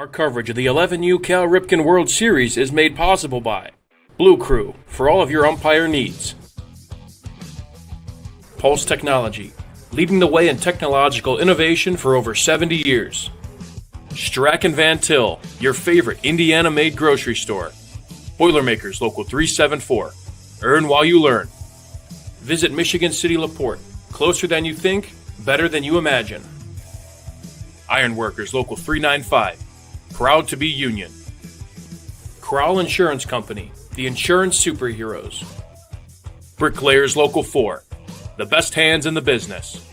Our coverage of the 11U Cal Ripken World Series is made possible by Blue Crew for all of your umpire needs. Pulse Technology, leading the way in technological innovation for over 70 years. Strack and Van Til, your favorite Indiana-made grocery store. Boilermakers Local 374. Earn while you learn. Visit Michigan City LaPorte. Closer than you think, better than you imagine. Ironworkers Local 395. Proud to be union. Crowell Insurance Company, the insurance superheroes. Bricklayers Local 4, the best hands in the business.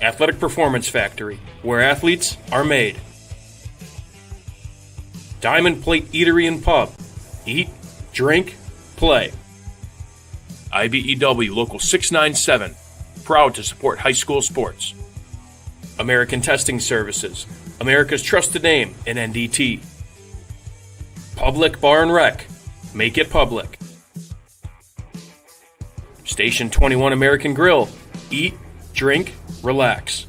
Athletic Performance Factory, where athletes are made. Diamond Plate Eatery and Pub, eat, drink, play. IBEW Local 697, proud to support high school sports. American Testing Services, America's trusted name in NDT. Public Bar and Rec, make it public. Station 21 American Grill, eat, drink, relax.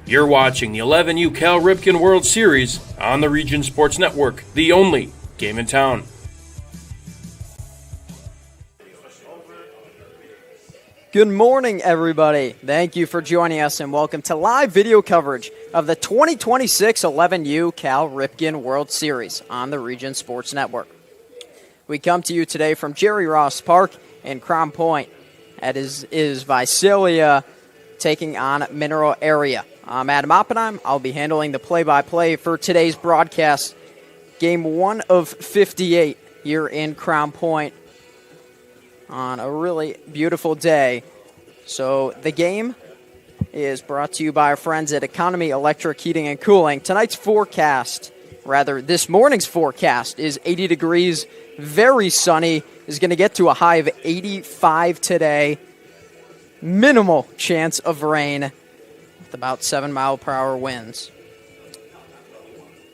You're watching the 11U Cal Ripken World Series on the Region Sports Network, the only game in town. Good morning, everybody. Thank you for joining us, and welcome to live video coverage of the 2026 11U Cal Ripken World Series on the Region Sports Network. We come to you today from Jerry Ross Park in Crown Point. That is Visalia taking on Mineral Area. I'm Adam Oppenheim. I'll be handling the play-by-play for today's broadcast. Game 1 of 58 here in Crown Point on a really beautiful day. So the game is brought to you by our friends at Economy Electric Heating and Cooling. This morning's forecast is 80 degrees, very sunny, is going to get to a high of 85 today. Minimal chance of rain with about 7-mile-per-hour winds.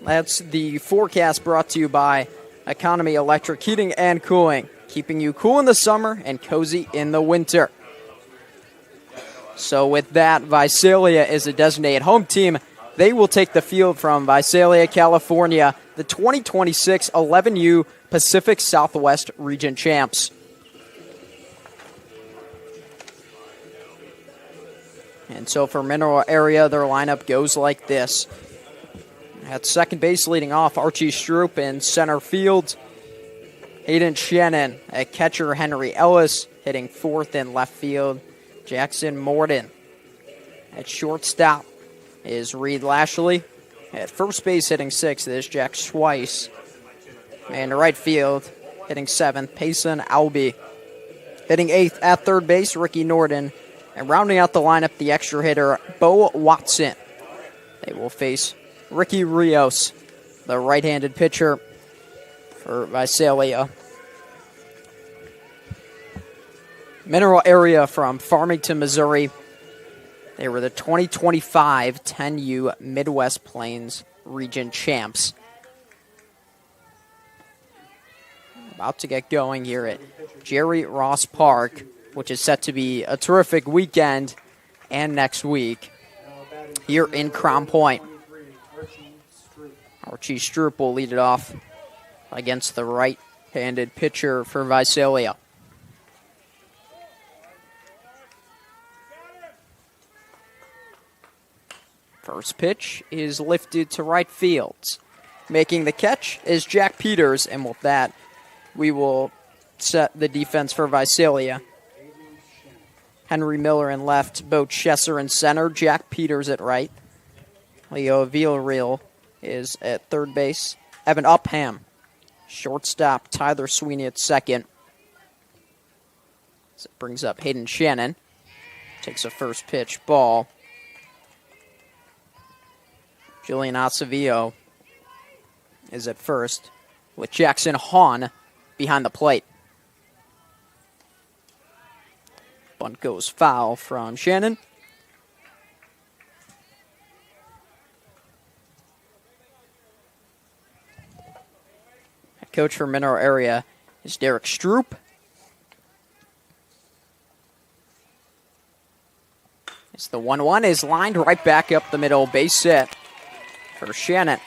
That's the forecast brought to you by Economy Electric Heating and Cooling, keeping you cool in the summer and cozy in the winter. So with that, Visalia is a designated home team. They will take the field from Visalia, California, the 2026 11U Pacific Southwest Region champs. And so for Mineral Area, their lineup goes like this. At second base leading off, Archie Stroop in center field. Hayden Shannon at catcher, Henry Ellis hitting fourth in left field. Jackson Morden at shortstop is Reed Lashley. At first base hitting sixth is Jack Schweiss. And to right field hitting seventh, Payson Albee. Hitting eighth at third base, Ricky Norden. And rounding out the lineup, the extra hitter, Bo Watson. They will face Ricky Rios, the right-handed pitcher for Visalia. Mineral Area from Farmington, Missouri. They were the 2025 10U Midwest Plains Region champs. About to get going here at Jerry Ross Park, which is set to be a terrific weekend and next week here in Crown Point. Archie Stroop will lead it off against the right-handed pitcher for Visalia. First pitch is lifted to right field. Making the catch is Jack Peters, and with that, we will set the defense for Visalia. Henry Miller in left, Bo Chesser in center, Jack Peters at right. Leo Villarreal is at third base. Evan Upham, shortstop. Tyler Sweeney at second. So it brings up Hayden Shannon. Takes a first pitch ball. Julian Acevillo is at first with Jackson Hahn behind the plate. Bunt goes foul from Shannon. Head coach for Mineral Area is Derek Stroop. As the 1-1 is lined right back up the middle, base hit for Shannon.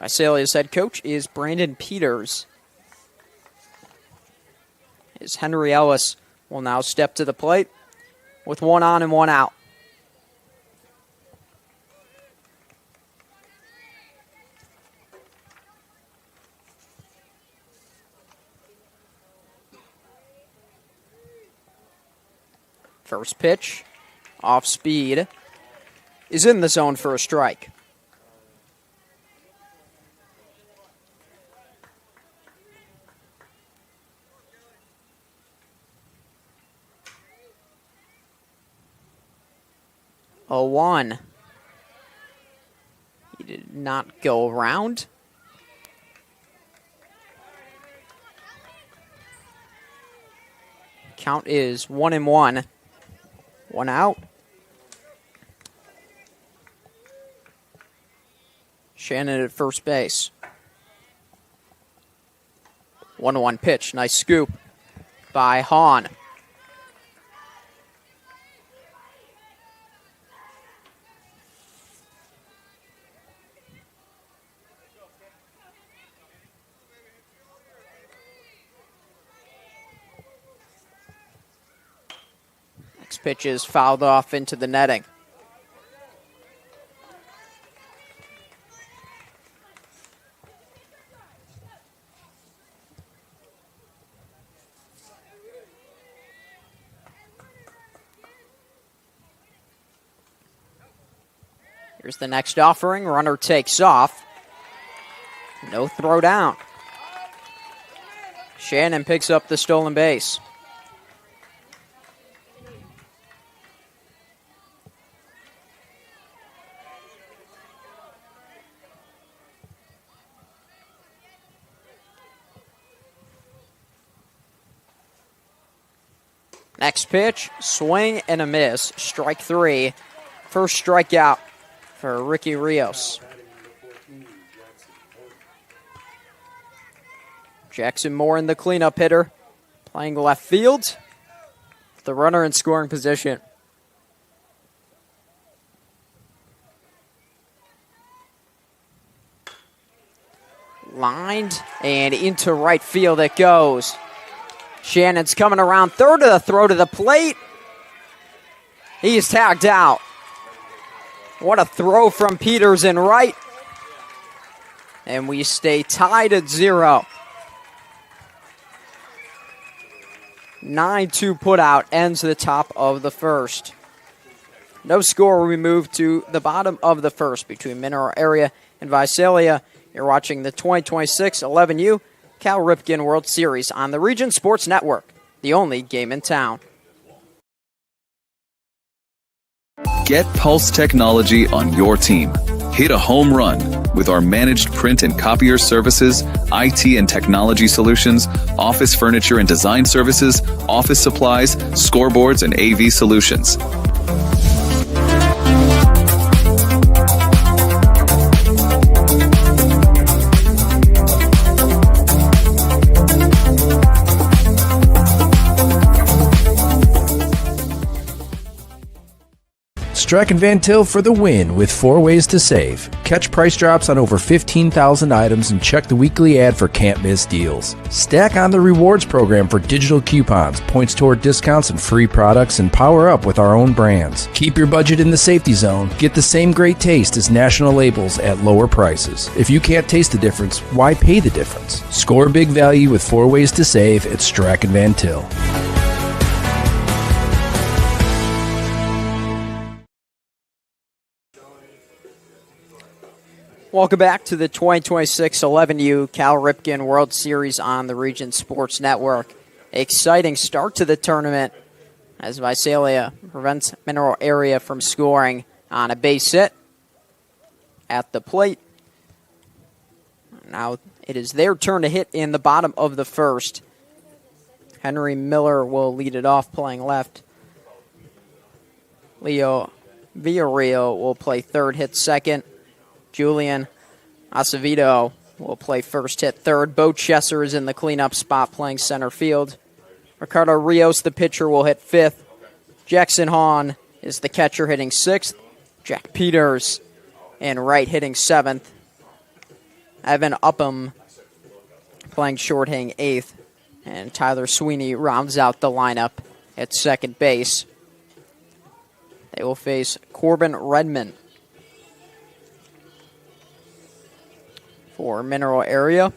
Visalia's head coach is Brandon Peters. As Henry Ellis will now step to the plate with one on and one out. First pitch, off speed, is in the zone for a strike. A 1. He did not go around. Count is 1-1. One out. Shannon at first base. 1-1 pitch. Nice scoop by Hahn. Next pitch is fouled off into the netting. Here's the next offering. Runner takes off. No throw down. Shannon picks up the stolen base. Next pitch, swing and a miss. Strike 3. First strikeout for Ricky Rios. Jackson Moore in the cleanup hitter, playing left field. The runner in scoring position. Lined and into right field it goes. Shannon's coming around third of the throw to the plate. He's tagged out. What a throw from Peters in right. And we stay tied at 0. 9-2 putout ends the top of the first. No score. We move to the bottom of the first between Mineral Area and Visalia. You're watching the 2026 11U Cal Ripken World Series on the Region Sports Network, the only game in town. Get Pulse Technology on your team. Hit a home run with our managed print and copier services, IT and technology solutions, office furniture and design services, office supplies, scoreboards, and AV solutions. Strack and Van Til for the win with 4 ways to save. Catch price drops on over 15,000 items and check the weekly ad for can't miss deals. Stack on the rewards program for digital coupons, points toward discounts and free products, and power up with our own brands. Keep your budget in the safety zone. Get the same great taste as national labels at lower prices. If you can't taste the difference, why pay the difference? Score big value with 4 ways to save at Strack and Van Til. Welcome back to the 2026 11U Cal Ripken World Series on the Region Sports Network. Exciting start to the tournament as Visalia prevents Mineral Area from scoring on a base hit at the plate. Now it is their turn to hit in the bottom of the first. Henry Miller will lead it off playing left. Leo Villarreal will play third, hit second. Julian Acevedo will play first, hit third. Bo Chesser is in the cleanup spot playing center field. Ricardo Rios, the pitcher, will hit fifth. Jackson Hahn is the catcher hitting sixth. Jack Peters in right hitting seventh. Evan Upham playing short hitting eighth. And Tyler Sweeney rounds out the lineup at second base. They will face Corbin Redmond for Mineral Area.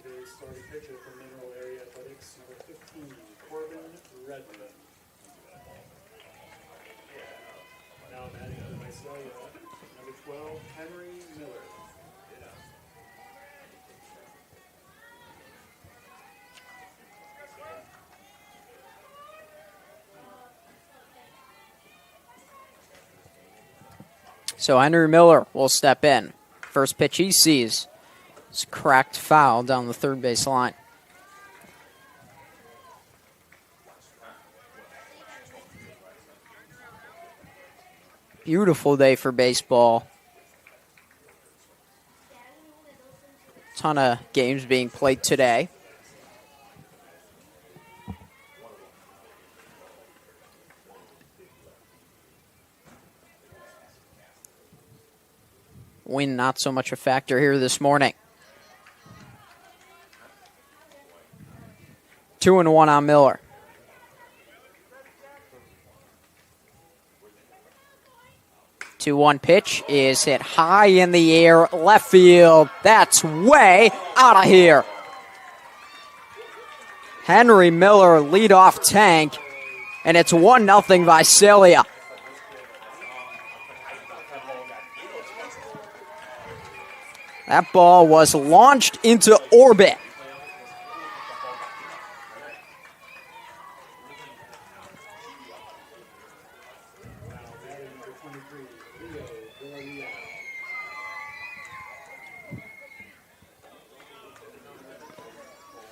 Today's starting pitcher from Mineral Area Athletics, number 15, Corbin Redmond. Now batting for Visalia, number 12, Henry Miller. So Henry Miller will step in. First pitch he sees is cracked foul down the third base line. Beautiful day for baseball. Ton of games being played today. Wind not so much a factor here this morning. 2-1 on Miller. 2-1 pitch is hit high in the air, left field. That's way out of here. Henry Miller leadoff tank, and it's 1-0 Visalia. That ball was launched into orbit.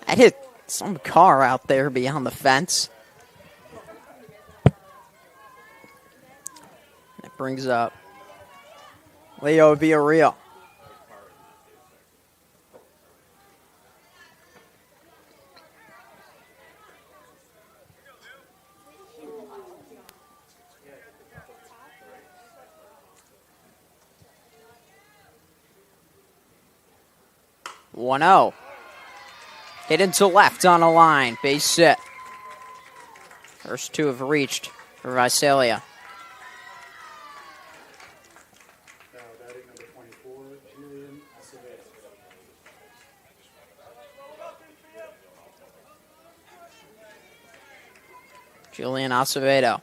I hit some car out there beyond the fence. That brings up Leo Villarreal. One 0. Hit into left on a line. Base hit. First two have reached for Visalia. Now batting number 24, Julian Acevedo. Julian Acevedo.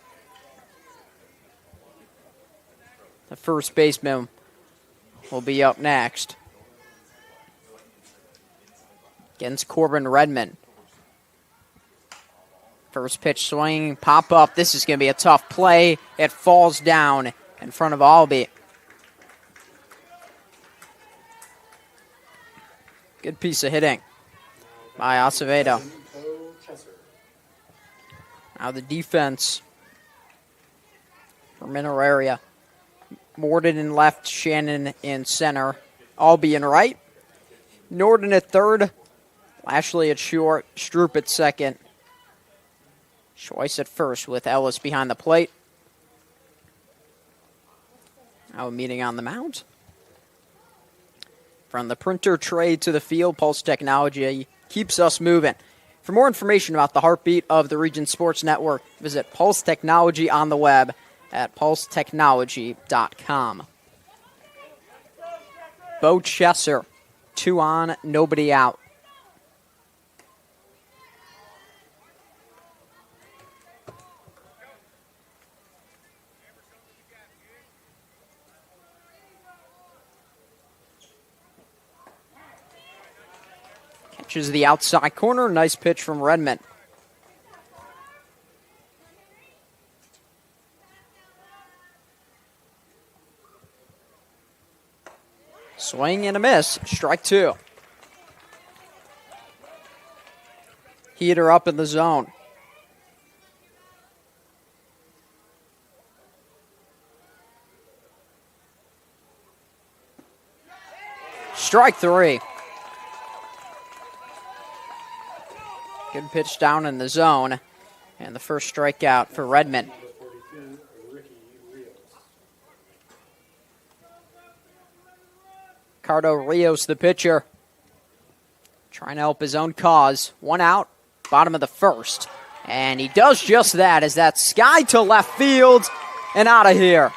The first baseman will be up next. Against Corbin Redmond. First pitch swing, pop up. This is going to be a tough play. It falls down in front of Albee. Good piece of hitting by Acevedo. Now the defense for Mineral Area. Morden in left, Shannon in center. Albee in right. Norden at third. Lashley at short, Stroop at second. Schweiss at first with Ellis behind the plate. Now a meeting on the mound. From the printer tray to the field, Pulse Technology keeps us moving. For more information about the heartbeat of the Region Sports Network, visit Pulse Technology on the web at pulsetechnology.com. Bo Chesser, 2 on, nobody out. Catches the outside corner. Nice pitch from Redmond. Swing and a miss. Strike two. Heater up in the zone. Strike three. Good pitch down in the zone. And the first strikeout for Redmond. Ricardo Rios, the pitcher, trying to help his own cause. One out, bottom of the first. And he does just that as that sky to left field and out of here.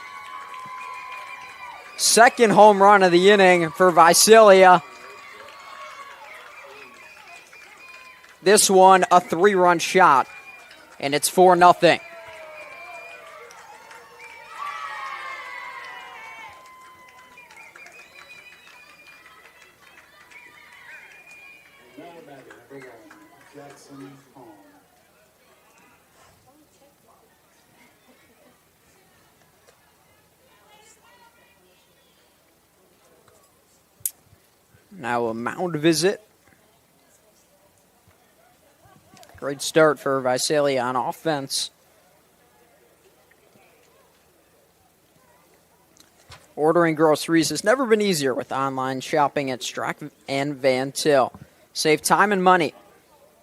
Second home run of the inning for Visalia. This one, a 3-run shot, and it's 4-0. Now a mound visit. Great start for Visalia on offense. Ordering groceries has never been easier with online shopping at Strack and Van Til. Save time and money.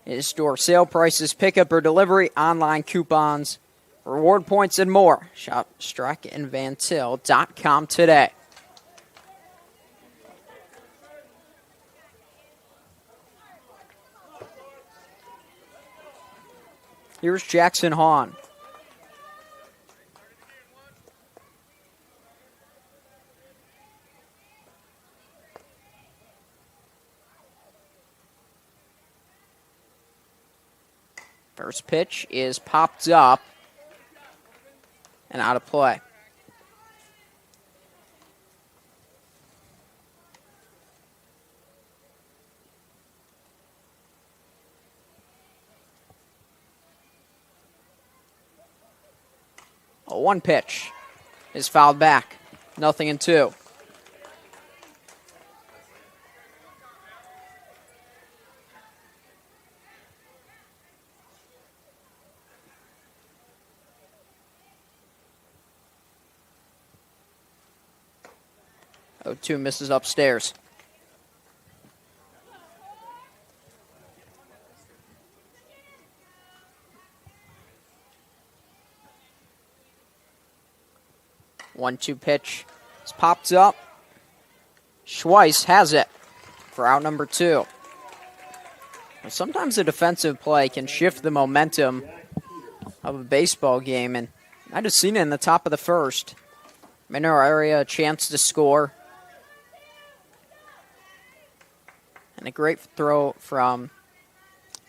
In-store sale prices, pickup or delivery, online coupons, reward points, and more. Shop strackandvantil.com today. Here's Jackson Hahn. First pitch is popped up and out of play. A one pitch is fouled back. 0-2. Two misses upstairs. One-two pitch is popped up. Schweiss has it for out number 2. Sometimes a defensive play can shift the momentum of a baseball game, and I just seen it in the top of the first. Mineral area, a chance to score. And a great throw from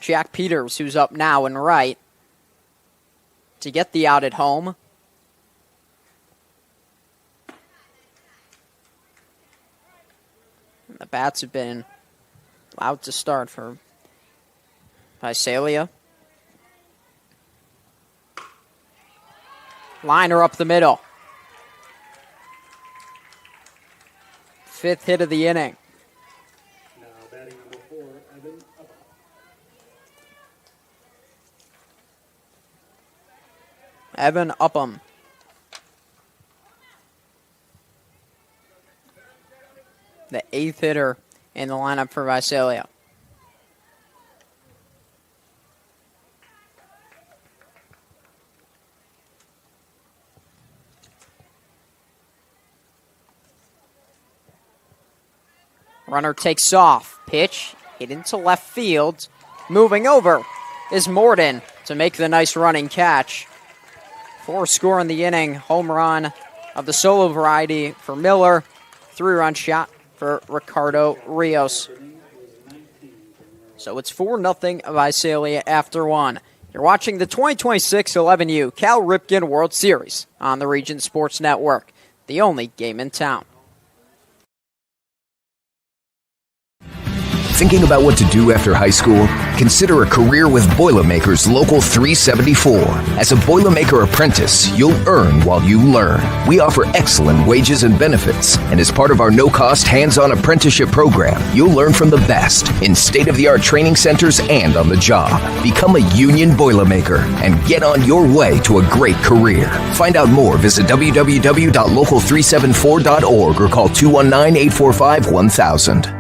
Jack Peters, who's up now and right, to get the out at home. And the bats have been allowed to start for Visalia. Liner up the middle. 5th hit of the inning. Now batting number 4, Evan Upham. Evan Upham. The 8th hitter in the lineup for Visalia. Runner takes off. Pitch hit into left field. Moving over is Morden to make the nice running catch. 4 score in the inning. Home run of the solo variety for Miller. 3-run shot for Ricardo Rios. So it's 4-0 Visalia after 1. You're watching the 2026 11U Cal Ripken World Series on the Region Sports Network, the only game in town. Thinking about what to do after high school? Consider a career with Boilermakers Local 374. As a Boilermaker apprentice, you'll earn while you learn. We offer excellent wages and benefits, and as part of our no-cost hands-on apprenticeship program, you'll learn from the best in state-of-the-art training centers and on the job. Become a union Boilermaker and get on your way to a great career. Find out more. Visit www.local374.org or call 219-845-1000.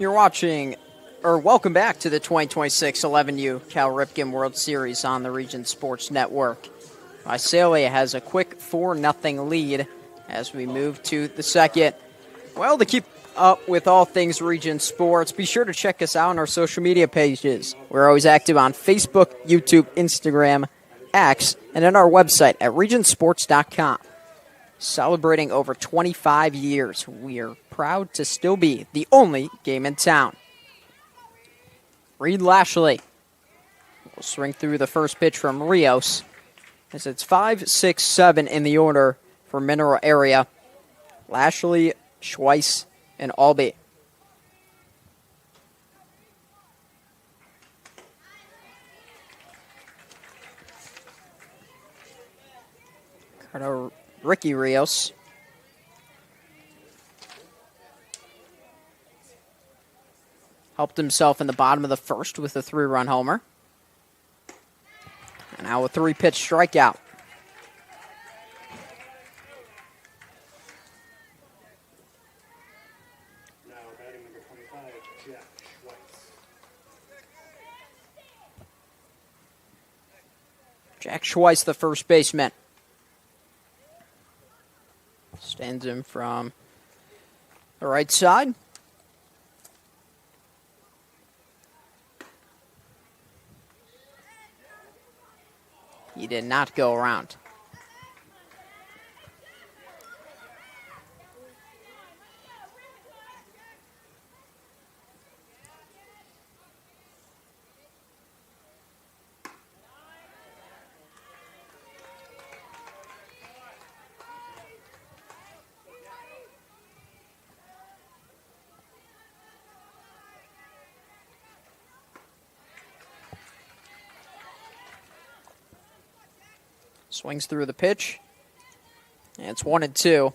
You're watching, or welcome back to the 2026 11U Cal Ripken World Series on the Region Sports Network. Visalia has a quick 4-0 lead as we move to the second. Well, to keep up with all things Region Sports, be sure to check us out on our social media pages. We're always active on Facebook, YouTube, Instagram, X, and at our website at regionsports.com. Celebrating over 25 years, we are proud to still be the only game in town. Reed Lashley will swing through the first pitch from Rios as it's 5, 6, 7 in the order for Mineral Area. Lashley, Schweiss, and Albee. Ricky Rios. Helped himself in the bottom of the first with a 3-run homer. And now a 3-pitch strikeout. Now batting number 25, Jack Schweiss. Jack Schweiss, the first baseman. Stands in from the right side. He did not go around. Swings through the pitch. And it's 1-2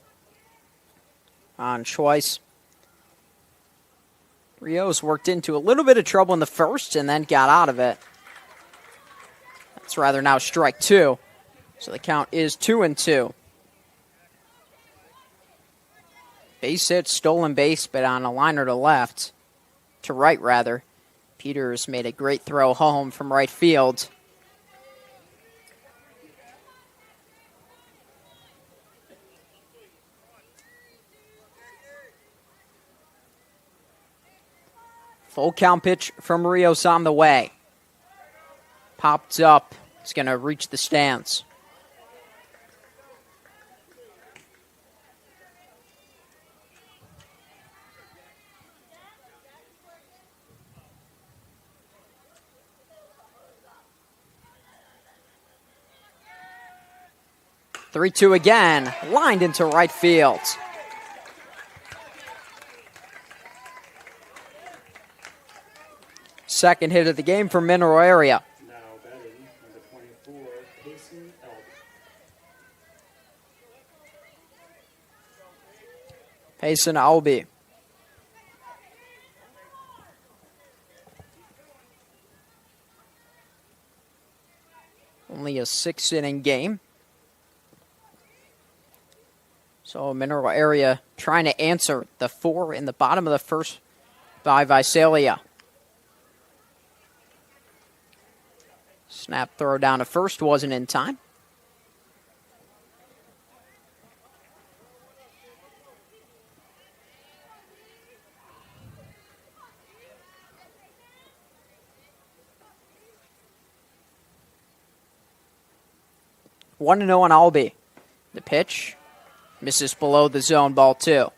on Schweiss. Rios worked into a little bit of trouble in the first and then got out of it. That's rather now strike 2. So the count is 2-2. Base hit, stolen base, but on a liner to left. To right, rather. Peters made a great throw home from right field. Full count pitch from Rios on the way. Popped up. It's going to reach the stands. Three-two again. Lined into right field. Second hit of the game for Mineral Area. Now batting number 24, Payson Albee. Payson Albee. Only a 6-inning game. So Mineral Area trying to answer the 4 in the bottom of the first by Visalia. Snap throw down to first wasn't in time. 1-0 on Albee. The pitch misses below the zone, ball 2.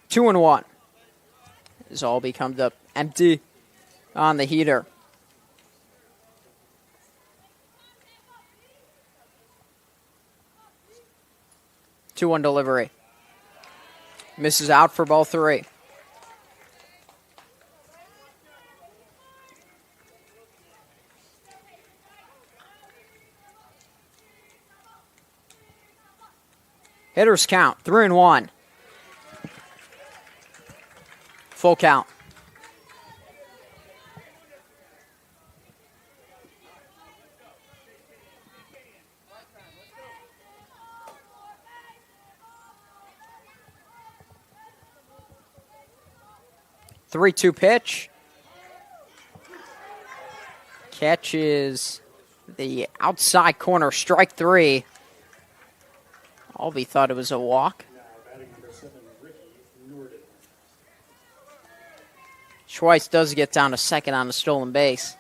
Two and 1. As Albee comes up empty on the heater. Two-one delivery. Misses out for ball 3. Hitters count 3-1. Full count. Three-two pitch. Catches the outside corner, strike 3. Albee thought it was a walk. Schweitz does get down to second on the stolen base.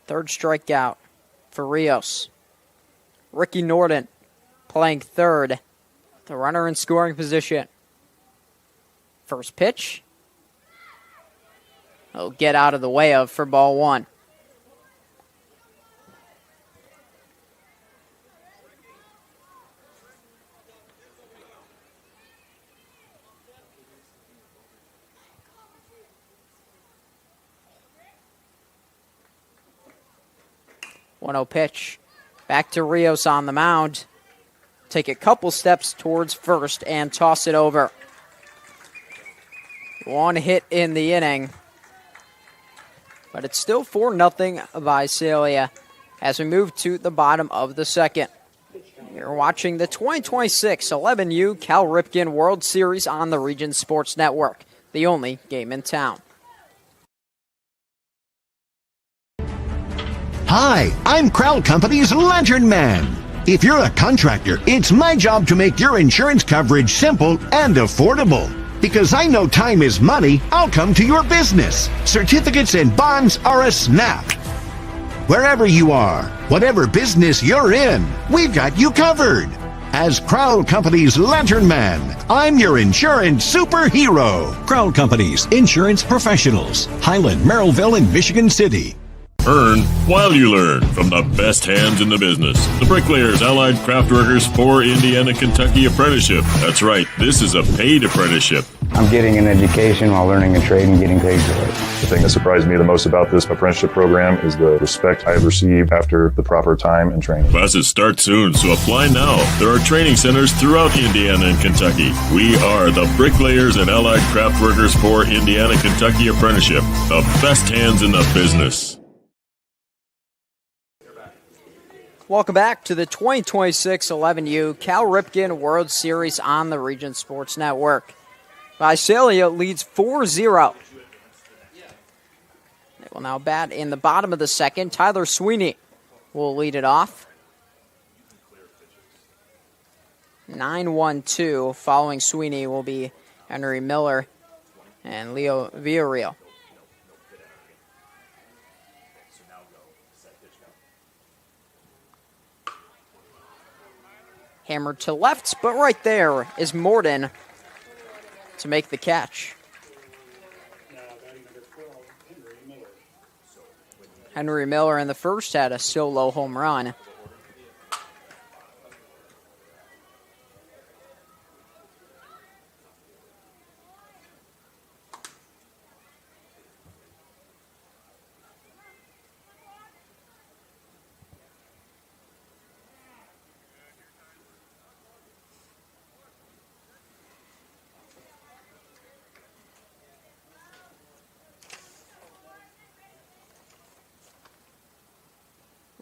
Third strikeout for Rios. Ricky Norton playing third. The runner in scoring position. First pitch. He'll get out of the way of for ball 1. One-zero pitch. Back to Rios on the mound. Take a couple steps towards first and toss it over. One hit in the inning. But it's still 4-0 Visalia as we move to the bottom of the second. You're watching the 2026 11U Cal Ripken World Series on the Region Sports Network, the only game in town. Hi, I'm Crowd Company's Lantern Man. If you're a contractor, it's my job to make your insurance coverage simple and affordable. Because I know time is money, I'll come to your business. Certificates and bonds are a snap. Wherever you are, whatever business you're in, we've got you covered. As Crowd Company's Lantern Man, I'm your insurance superhero. Crowd Companies, insurance professionals. Highland, Merrillville, and Michigan City. Earn while you learn from the best hands in the business. The Bricklayers Allied Craft Workers for Indiana, Kentucky Apprenticeship. That's right, this is a paid apprenticeship. I'm getting an education while learning a trade and getting paid for it. The thing that surprised me the most about this apprenticeship program is the respect I've received after the proper time and training. Classes start soon, so apply now. There are training centers throughout Indiana and Kentucky. We are the Bricklayers and Allied Craft Workers for Indiana, Kentucky Apprenticeship. The best hands in the business. Welcome back to the 2026 11U Cal Ripken World Series on the Region Sports Network. Visalia leads 4-0. They will now bat in the bottom of the second. Tyler Sweeney will lead it off. 9-1-2. Following Sweeney will be Henry Miller and Leo Villarreal. Hammered to left, but right there is Morden to make the catch. Henry Miller in the first had a solo home run.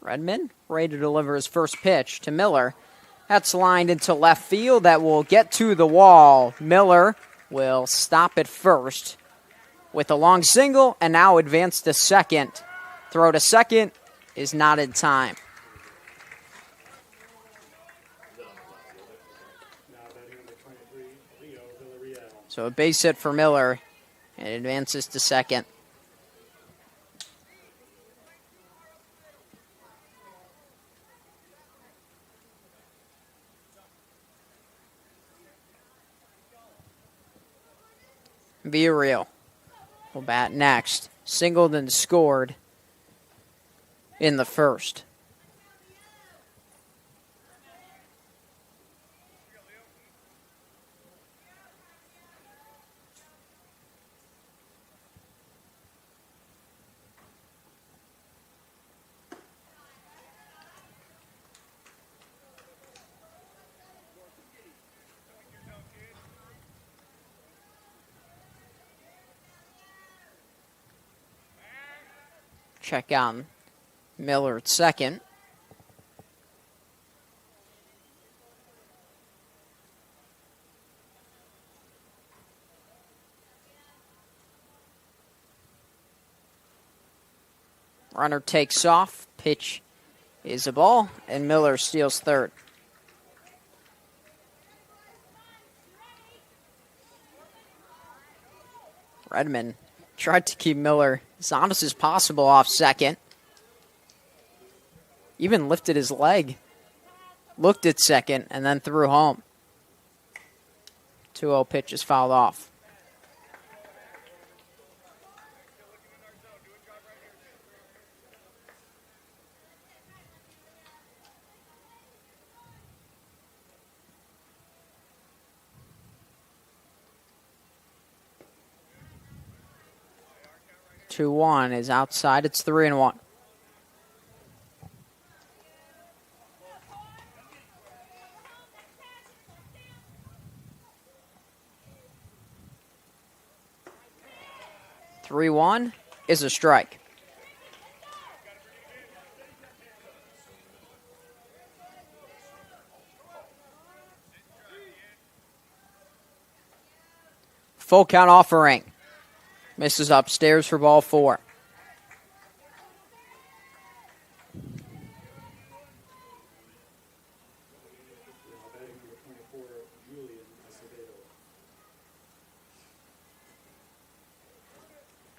Redmond ready to deliver his first pitch to Miller. That's lined into left field. That will get to the wall. Miller will stop it first with a long single and now advance to second. Throw to second is not in time. So a base hit for Miller and advances to second. Visalia will bat next. Singled and scored in the first. Check on Miller at second. Runner takes off. Pitch is a ball, and Miller steals third. Redmond tried to keep Miller as honest as possible off second. Even lifted his leg. Looked at second and then threw home. 2-0 pitch is fouled off. Two one is outside. It's 3-1. Three one is a strike. Full count offering. Misses upstairs for ball four.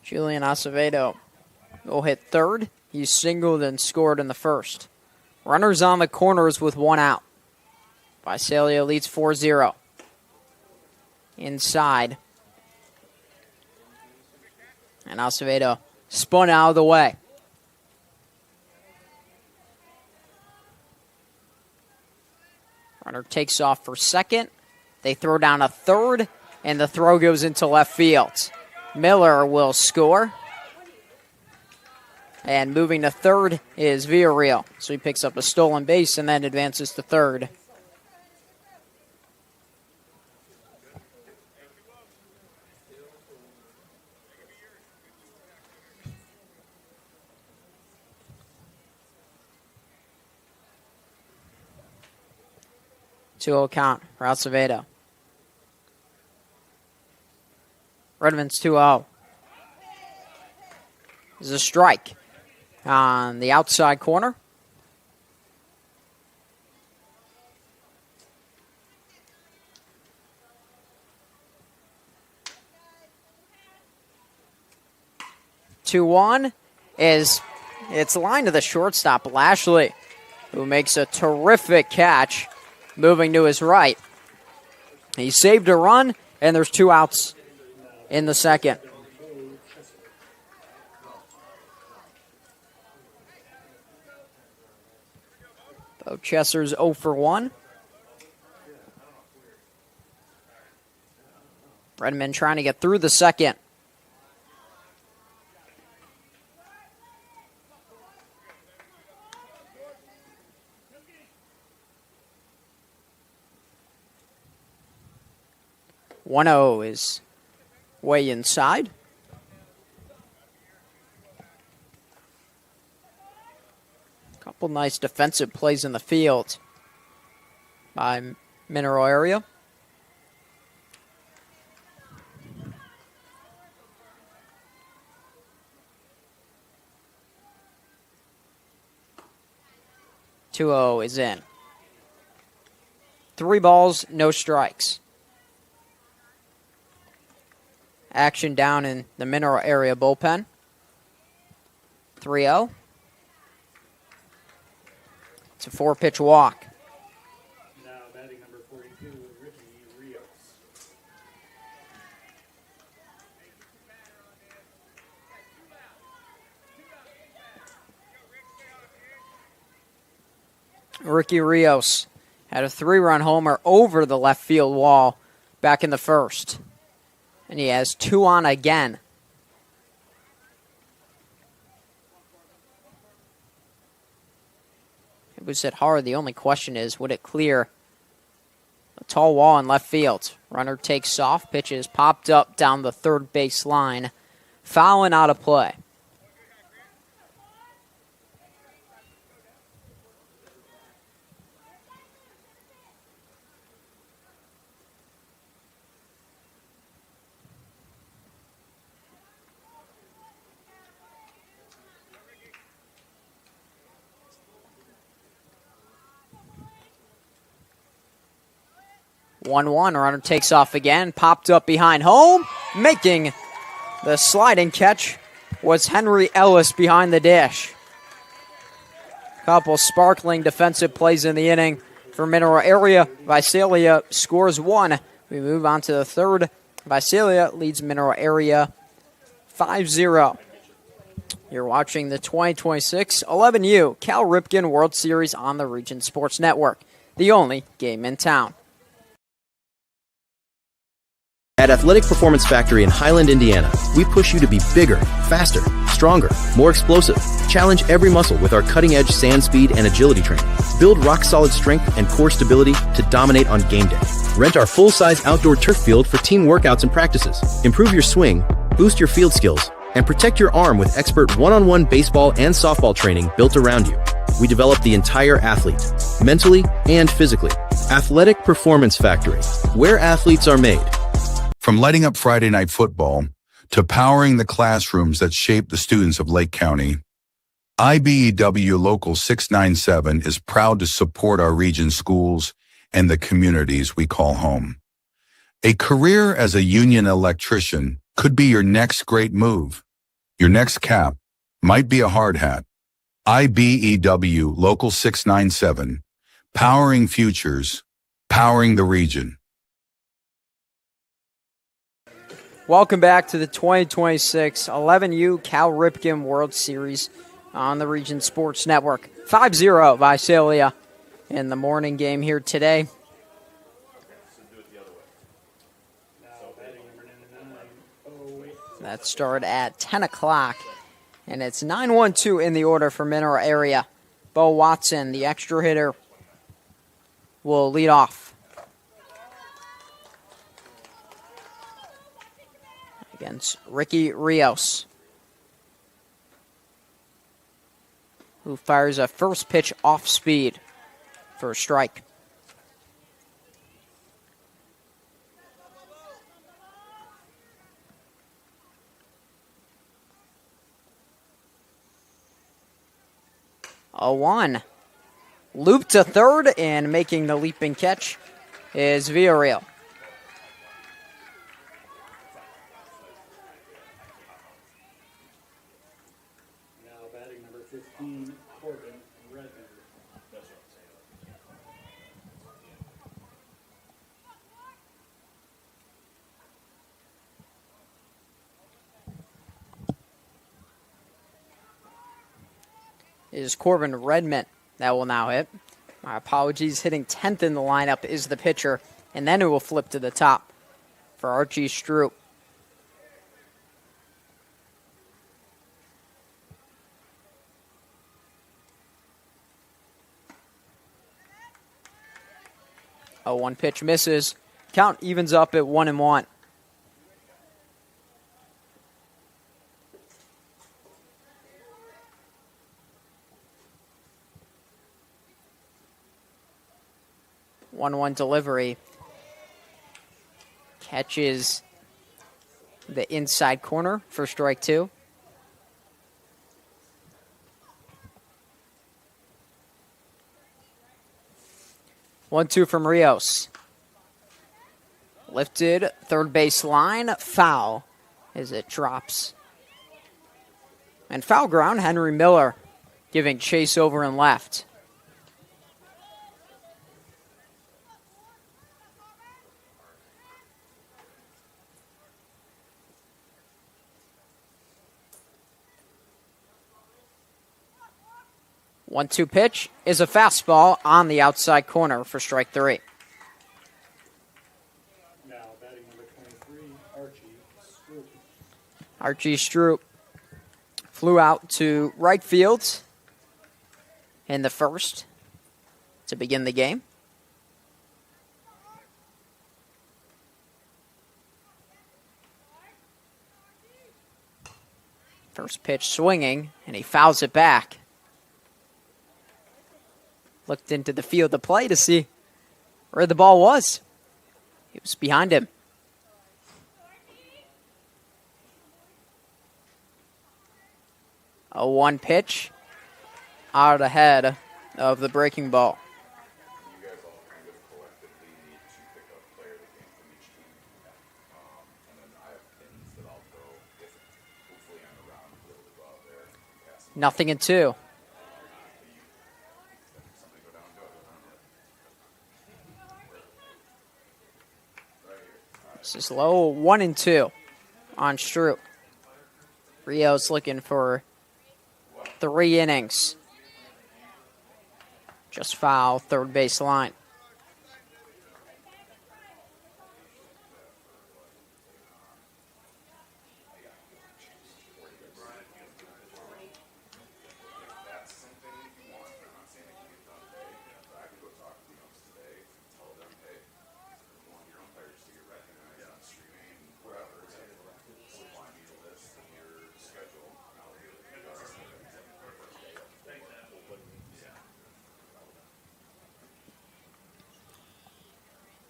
Julian Acevedo will hit third. He singled and scored in the first. Runners on the corners with one out. Visalia leads 4-0. Inside. And Acevedo spun out of the way. Runner takes off for second. They throw down a third, and the throw goes into left field. Miller will score. And moving to third is Visalia. So he picks up a stolen base and then advances to third. Two-0 count for Acevedo. Redmond's 2-0. This is a strike on the outside corner. Two-one is it's lined to the shortstop, Lashley, who makes a terrific catch. Moving to his right. He saved a run, and there's two outs in the second. Bo Chesser's 0 for 1. Redmond trying to get through the second. One 0 is way inside. Couple nice defensive plays in the field. by Mineral Area. Two-0 is in. 3 balls, no strikes. Action down in the Mineral Area bullpen. 3-0. It's a 4-pitch walk. Now batting number 42, Ricky Rios. Ricky Rios had a 3-run homer over the left field wall back in the first. And he has 2 on again. It was hit hard. The only question is, would it clear a tall wall in left field? Runner takes soft pitches, popped up down the third base line, fouling out of play. One-one, runner takes off again, popped up behind home, making the sliding catch was Henry Ellis behind the dish. Couple sparkling defensive plays in the inning for Mineral Area. Visalia scores 1. We move on to the third. Visalia leads Mineral Area 5-0. You're watching the 2026 11U Cal Ripken World Series on the Region Sports Network, the only game in town. At Athletic Performance Factory in Highland, Indiana, we push you to be bigger, faster, stronger, more explosive. Challenge every muscle with our cutting-edge sand speed and agility training. Build rock-solid strength and core stability to dominate on game day. Rent our full-size outdoor turf field for team workouts and practices. Improve your swing, boost your field skills, and protect your arm with expert one-on-one baseball and softball training built around you. We develop the entire athlete, mentally and physically. Athletic Performance Factory, where athletes are made. From lighting up Friday night football to powering the classrooms that shape the students of Lake County, IBEW Local 697 is proud to support our region schools and the communities we call home. A career as a union electrician could be your next great move. Your next cap might be a hard hat. IBEW Local 697, powering futures, powering the region. Welcome back to the 2026 11U Cal Ripken World Series on the Region Sports Network. 5-0 Visalia in the morning game here today. That started at 10 o'clock, and it's 9-1-2 in the order for Mineral Area. Bo Watson, the extra hitter, will lead off. Against Ricky Rios, who fires a first pitch off speed for a strike. A 1. Loop to third, and making the leaping catch is Villarreal. Is Corbin Redmond that will now hit. My apologies, hitting 10th in the lineup is the pitcher, and then it will flip to the top for Archie Stroop. A 1 pitch misses. Count evens up at 1-1. 1-1 delivery. Catches the inside corner for strike two. One-two from Rios. Lifted, third base line, foul as it drops. And foul ground, Henry Miller giving chase over and left. One-two pitch is a fastball on the outside corner for strike three. Now batting number 23, Archie Stroop. Archie Stroop flew out to right field in the first to begin the game. First pitch swinging, and he fouls it back. Looked into the field of play to see where the ball was. It was behind him. A one pitch out ahead of the breaking ball. Nothing in two. This is low, 1-2 on Stroop. Rios looking for 3 innings. Just foul, third base line.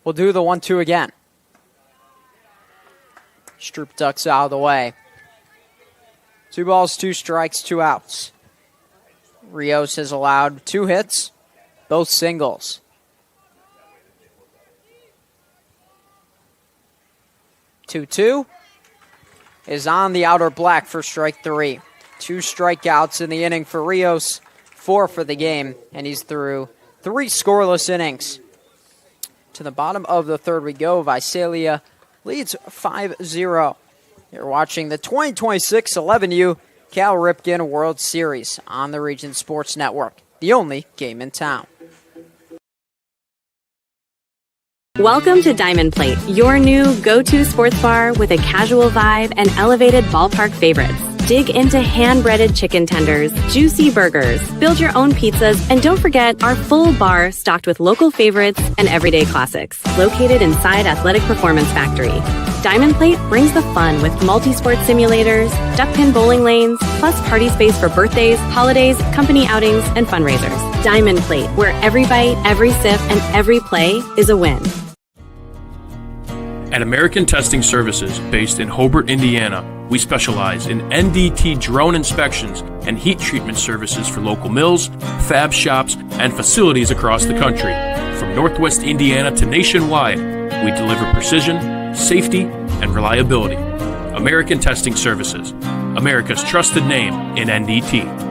We'll do the 1-2 again. Stroop ducks out of the way. 2 balls, 2 strikes, 2 outs. Rios has allowed 2 hits, both singles. Two is on the outer black for strike 3. 2 strikeouts in the inning for Rios, 4 for the game, and he's through 3 scoreless innings. To the bottom of the third we go. Visalia leads 5-0. You're watching the 2026 11U Cal Ripken World Series on the Region Sports Network, the only game in town. Welcome to Diamond Plate, your new go-to sports bar with a casual vibe and elevated ballpark favorites. Dig into hand-breaded chicken tenders, juicy burgers, build your own pizzas, and don't forget our full bar stocked with local favorites and everyday classics. Located inside Athletic Performance Factory. Diamond Plate brings the fun with multi-sport simulators, duck pin bowling lanes, plus party space for birthdays, holidays, company outings, and fundraisers. Diamond Plate, where every bite, every sip, and every play is a win. At American Testing Services, based in Hobart, Indiana, we specialize in NDT drone inspections and heat treatment services for local mills, fab shops, and facilities across the country. From Northwest Indiana to nationwide, we deliver precision, safety, and reliability. American Testing Services, America's trusted name in NDT.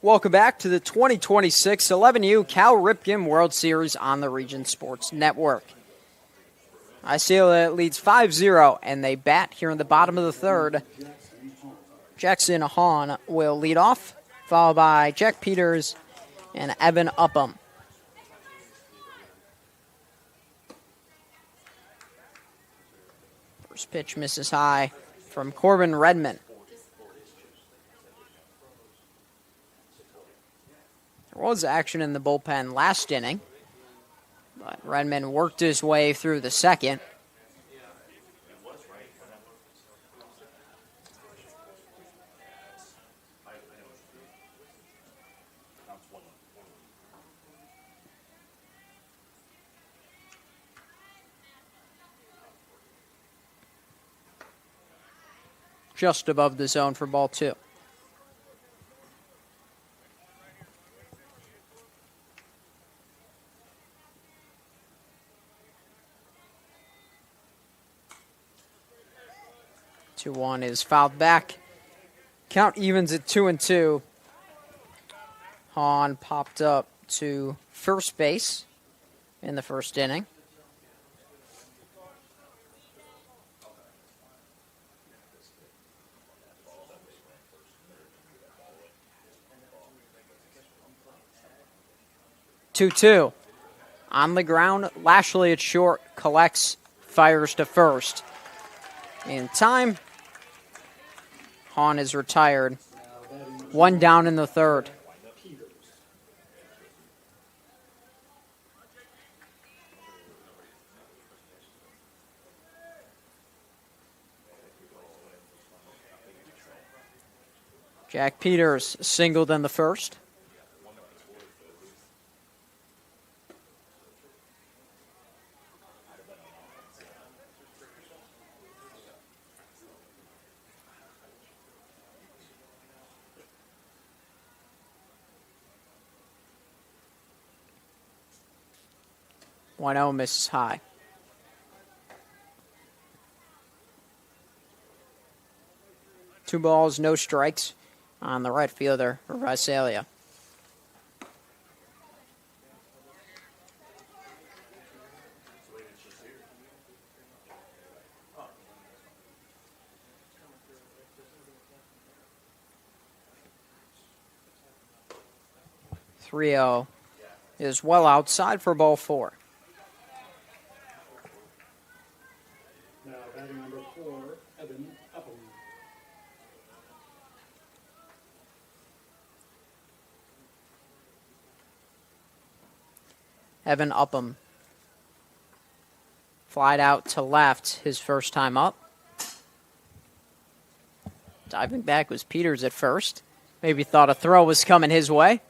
Welcome back to the 2026 11U Cal Ripken World Series on the Region Sports Network. Visalia leads 5-0, and they bat here in the bottom of the third. Jackson Hahn will lead off, followed by Jack Peters and Evan Upham. First pitch misses high from Corbin Redmond. There was action in the bullpen last inning, but Redmond worked his way through the second. just above the zone for ball 2. Two one is fouled back. Count evens at 2-2. Hahn popped up to first base in the first inning. Two. On the ground, Lashley at short, collects, fires to first. In time, Hahn is retired. One down in the third. Jack Peters singled in the first. One 0 misses high. Two balls, no strikes on the right fielder for Visalia. Three-0 is well outside for ball 4. Now batting number 4, Evan Upham. Evan Upham flied out to left his first time up. Diving back was Peters at first. Maybe thought a throw was coming his way.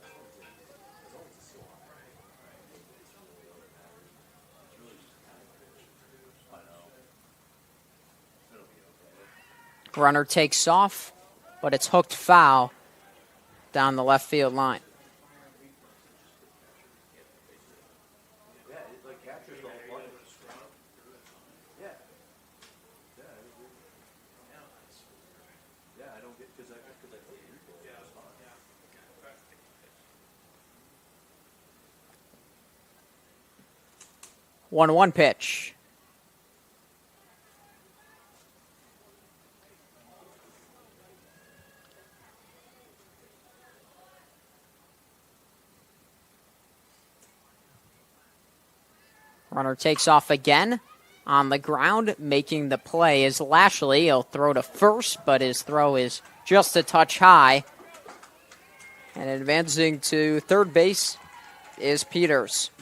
Runner takes off, but it's hooked foul down the left field line. One pitch. Runner takes off again on the ground. Making the play is Lashley. He'll throw to first, but his throw is just a touch high. And advancing to third base is Peters.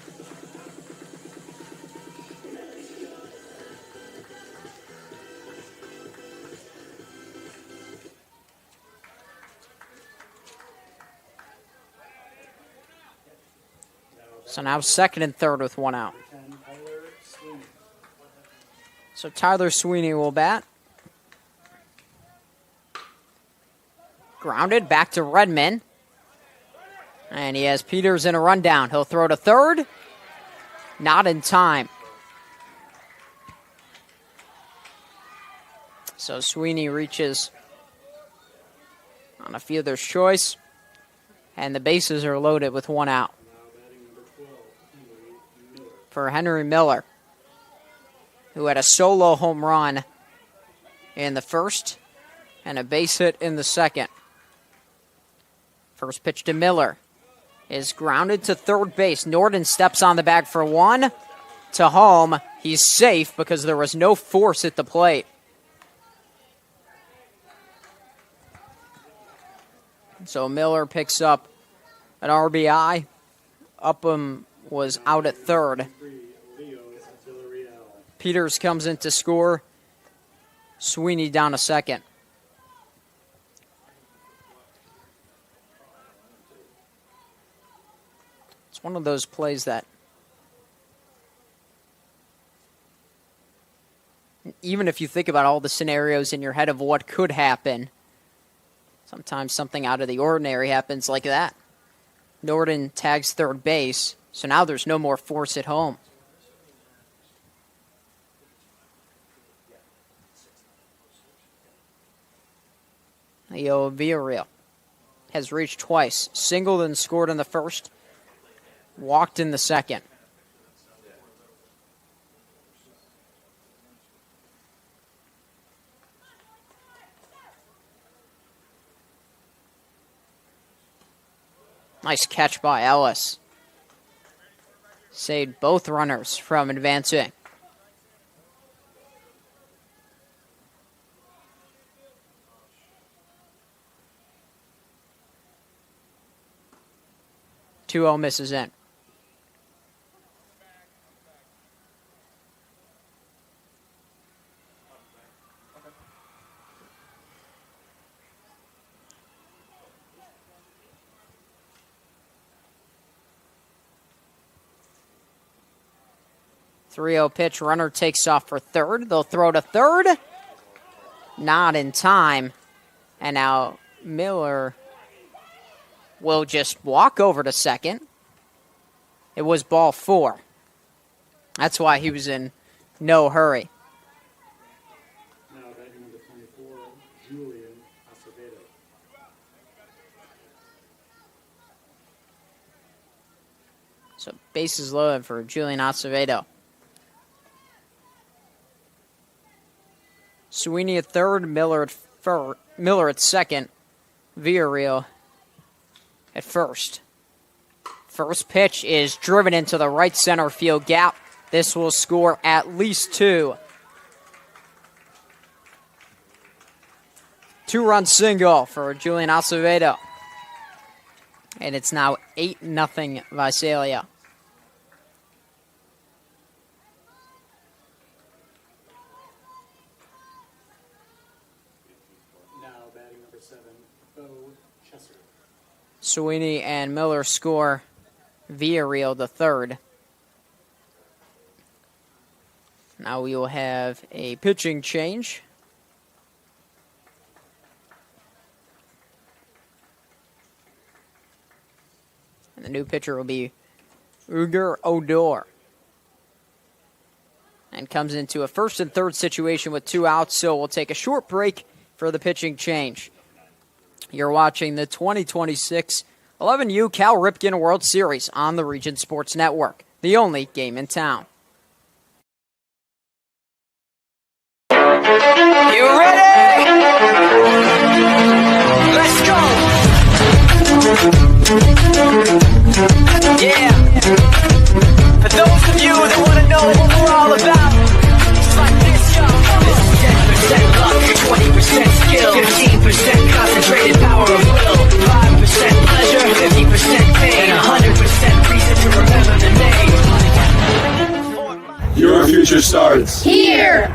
So now second and third with one out. So Tyler Sweeney will bat. Grounded back to Redmond. And he has Peters in a rundown. He'll throw to third. Not in time. So Sweeney reaches on a fielder's choice. And the bases are loaded with one out. For Henry Miller, who had a solo home run in the first and a base hit in the second. First pitch to Miller is grounded to third base. Norden steps on the bag for one. To home. He's safe because there was no force at the plate. So Miller picks up an RBI. Upham was out at third. Peters comes in to score. Sweeney down to second. It's one of those plays that Even if you think about all the scenarios in your head of what could happen, sometimes something out of the ordinary happens like that. Norden tags third base, so now there's no more force at home. Leo Villarreal has reached twice, singled and scored in the first, walked in the second. Nice catch by Ellis. Saved both runners from advancing. Two-0 misses in. Three-0 pitch. Runner takes off for third. They'll throw to third. Not in time. And now Miller will just walk over to second. It was ball 4. That's why he was in no hurry. Now batting number 24, Julian Acevedo. So bases loaded for Julian Acevedo. Sweeney at third, Miller at second, Villarreal at first. First pitch is driven into the right center field gap. This will score at least 2. 2-run single for Julian Acevedo. And it's now 8-0 Visalia. Sweeney and Miller score. Villarreal the third. Now we will have a pitching change. And the new pitcher will be Ruger Odor. And comes into a first and third situation with 2 outs, so we'll take a short break for the pitching change. You're watching the 2026 11U Cal Ripken World Series on the Region Sports Network, the only game in town. You ready? Let's go! Yeah! For those of you that want to know what we're all about, it's like this, yo. This is 10% luck, 20% skill, 15% concentrated power of will, 5% pleasure, 50% pain, and 100% reason to remember the name. Your future starts here!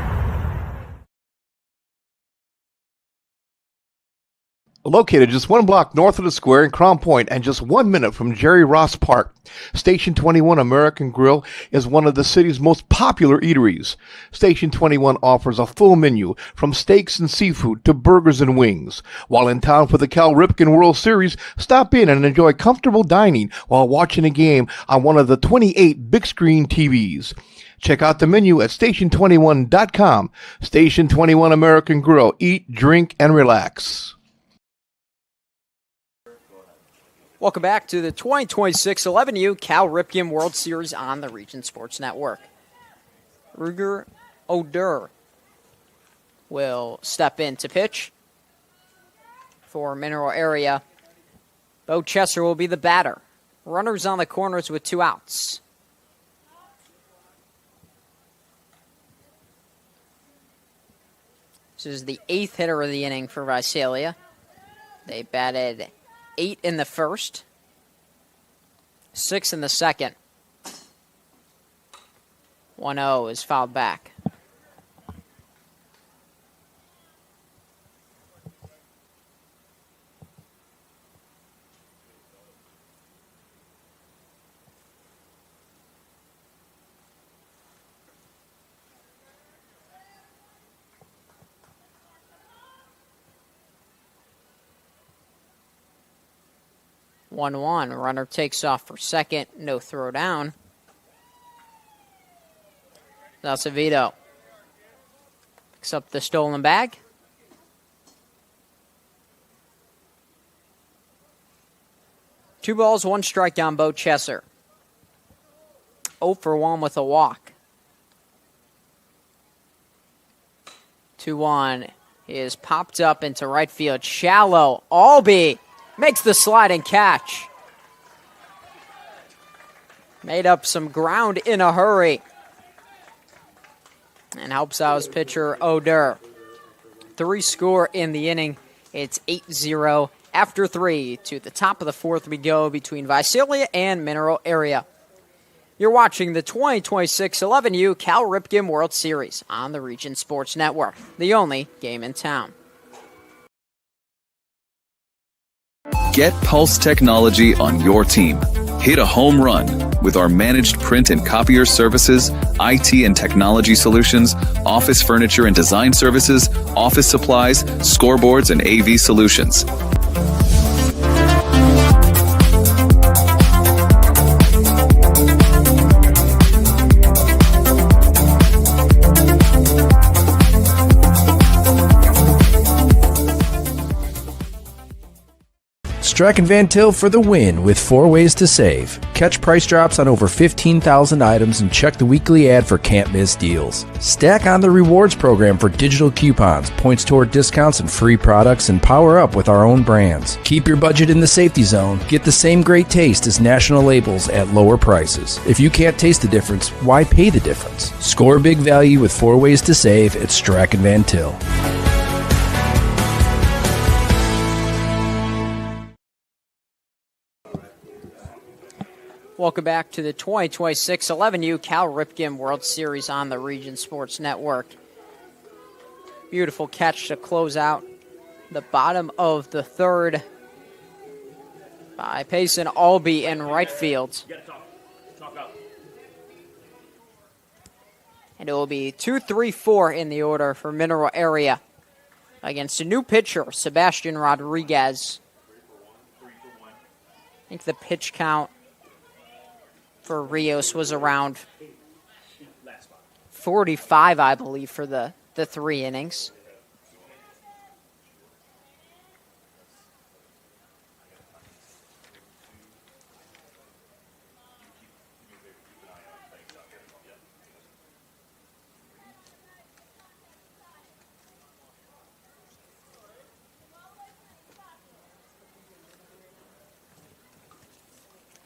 Located just 1 block north of the square in Crown Point and just 1 minute from Jerry Ross Park, Station 21 American Grill is one of the city's most popular eateries. Station 21 offers a full menu from steaks and seafood to burgers and wings. While in town for the Cal Ripken World Series, stop in and enjoy comfortable dining while watching a game on one of the 28 big screen TVs. Check out the menu at station21.com. Station 21 American Grill. Eat, drink, and relax. Welcome back to the 2026 11U Cal Ripken World Series on the Region Sports Network. Ruger Odor will step in to pitch for Mineral Area. Bo Chesser will be the batter. Runners on the corners with 2 outs. This is the 8th hitter of the inning for Visalia. They batted 8 in the first, 6 in the second. 1-0 is fouled back. 1-1. Runner takes off for second. No throw down. Acevedo picks up the stolen bag. Two balls, one strike on Bo Chesser. 0 for 1 with a walk. 2-1 is popped up into right field. Shallow. Albee makes the sliding catch. Made up some ground in a hurry. And helps out his pitcher, Oder. 3 score in the inning. It's 8-0 after 3. To the top of the 4th we go between Visalia and Mineral Area. You're watching the 2026 11U Cal Ripken World Series on the Region Sports Network, the only game in town. Get Pulse technology on your team. Hit a home run with our managed print and copier services, IT and technology solutions, office furniture and design services, office supplies, scoreboards, and AV solutions. Strack and Van Til for the win with 4 ways to save. Catch price drops on over 15,000 items and check the weekly ad for can't miss deals. Stack on the rewards program for digital coupons, points toward discounts and free products, and power up with our own brands. Keep your budget in the safety zone. Get the same great taste as national labels at lower prices. If you can't taste the difference, why pay the difference? Score big value with 4 ways to save at Strack and Van Til. Welcome back to the 2026 11U Cal Ripken World Series on the Region Sports Network. Beautiful catch to close out the bottom of the 3rd by Payson Albee in right field. And it will be 2-3-4 in the order for Mineral Area against a new pitcher, Sebastian Rodriguez. I think the pitch count for Rios was around 45, I believe, for the 3 innings.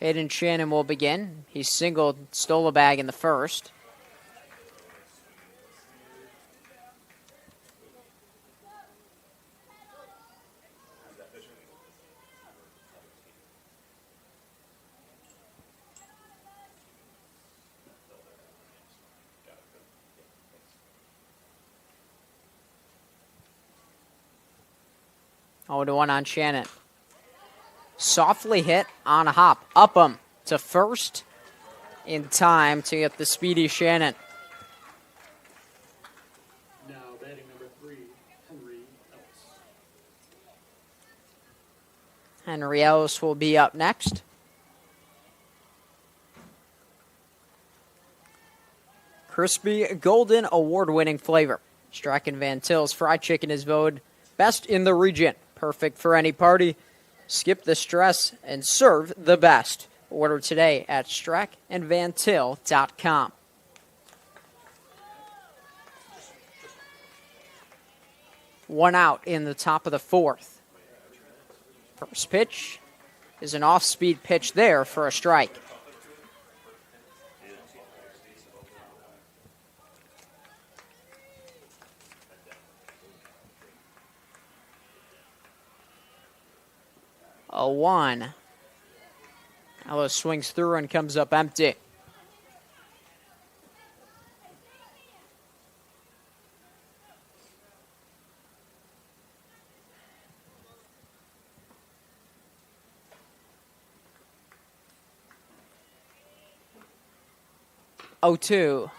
Aiden Shannon will begin. He singled, stole a bag in the 1st. Oh, to 1 on Shannon. Softly hit on a hop. Up him to first in time to get the speedy Shannon. Now batting number 3, Henry Ellis. Henry Ellis will be up next. Crispy Golden Award-winning flavor. Strack and Van Til's fried chicken is voted best in the region. Perfect for any party. Skip the stress and serve the best. Order today at strackandvantil.com. One out in the top of the 4th. First pitch is an off-speed pitch there for a strike. A 1. Ellis swings through and comes up empty. Oh, 2.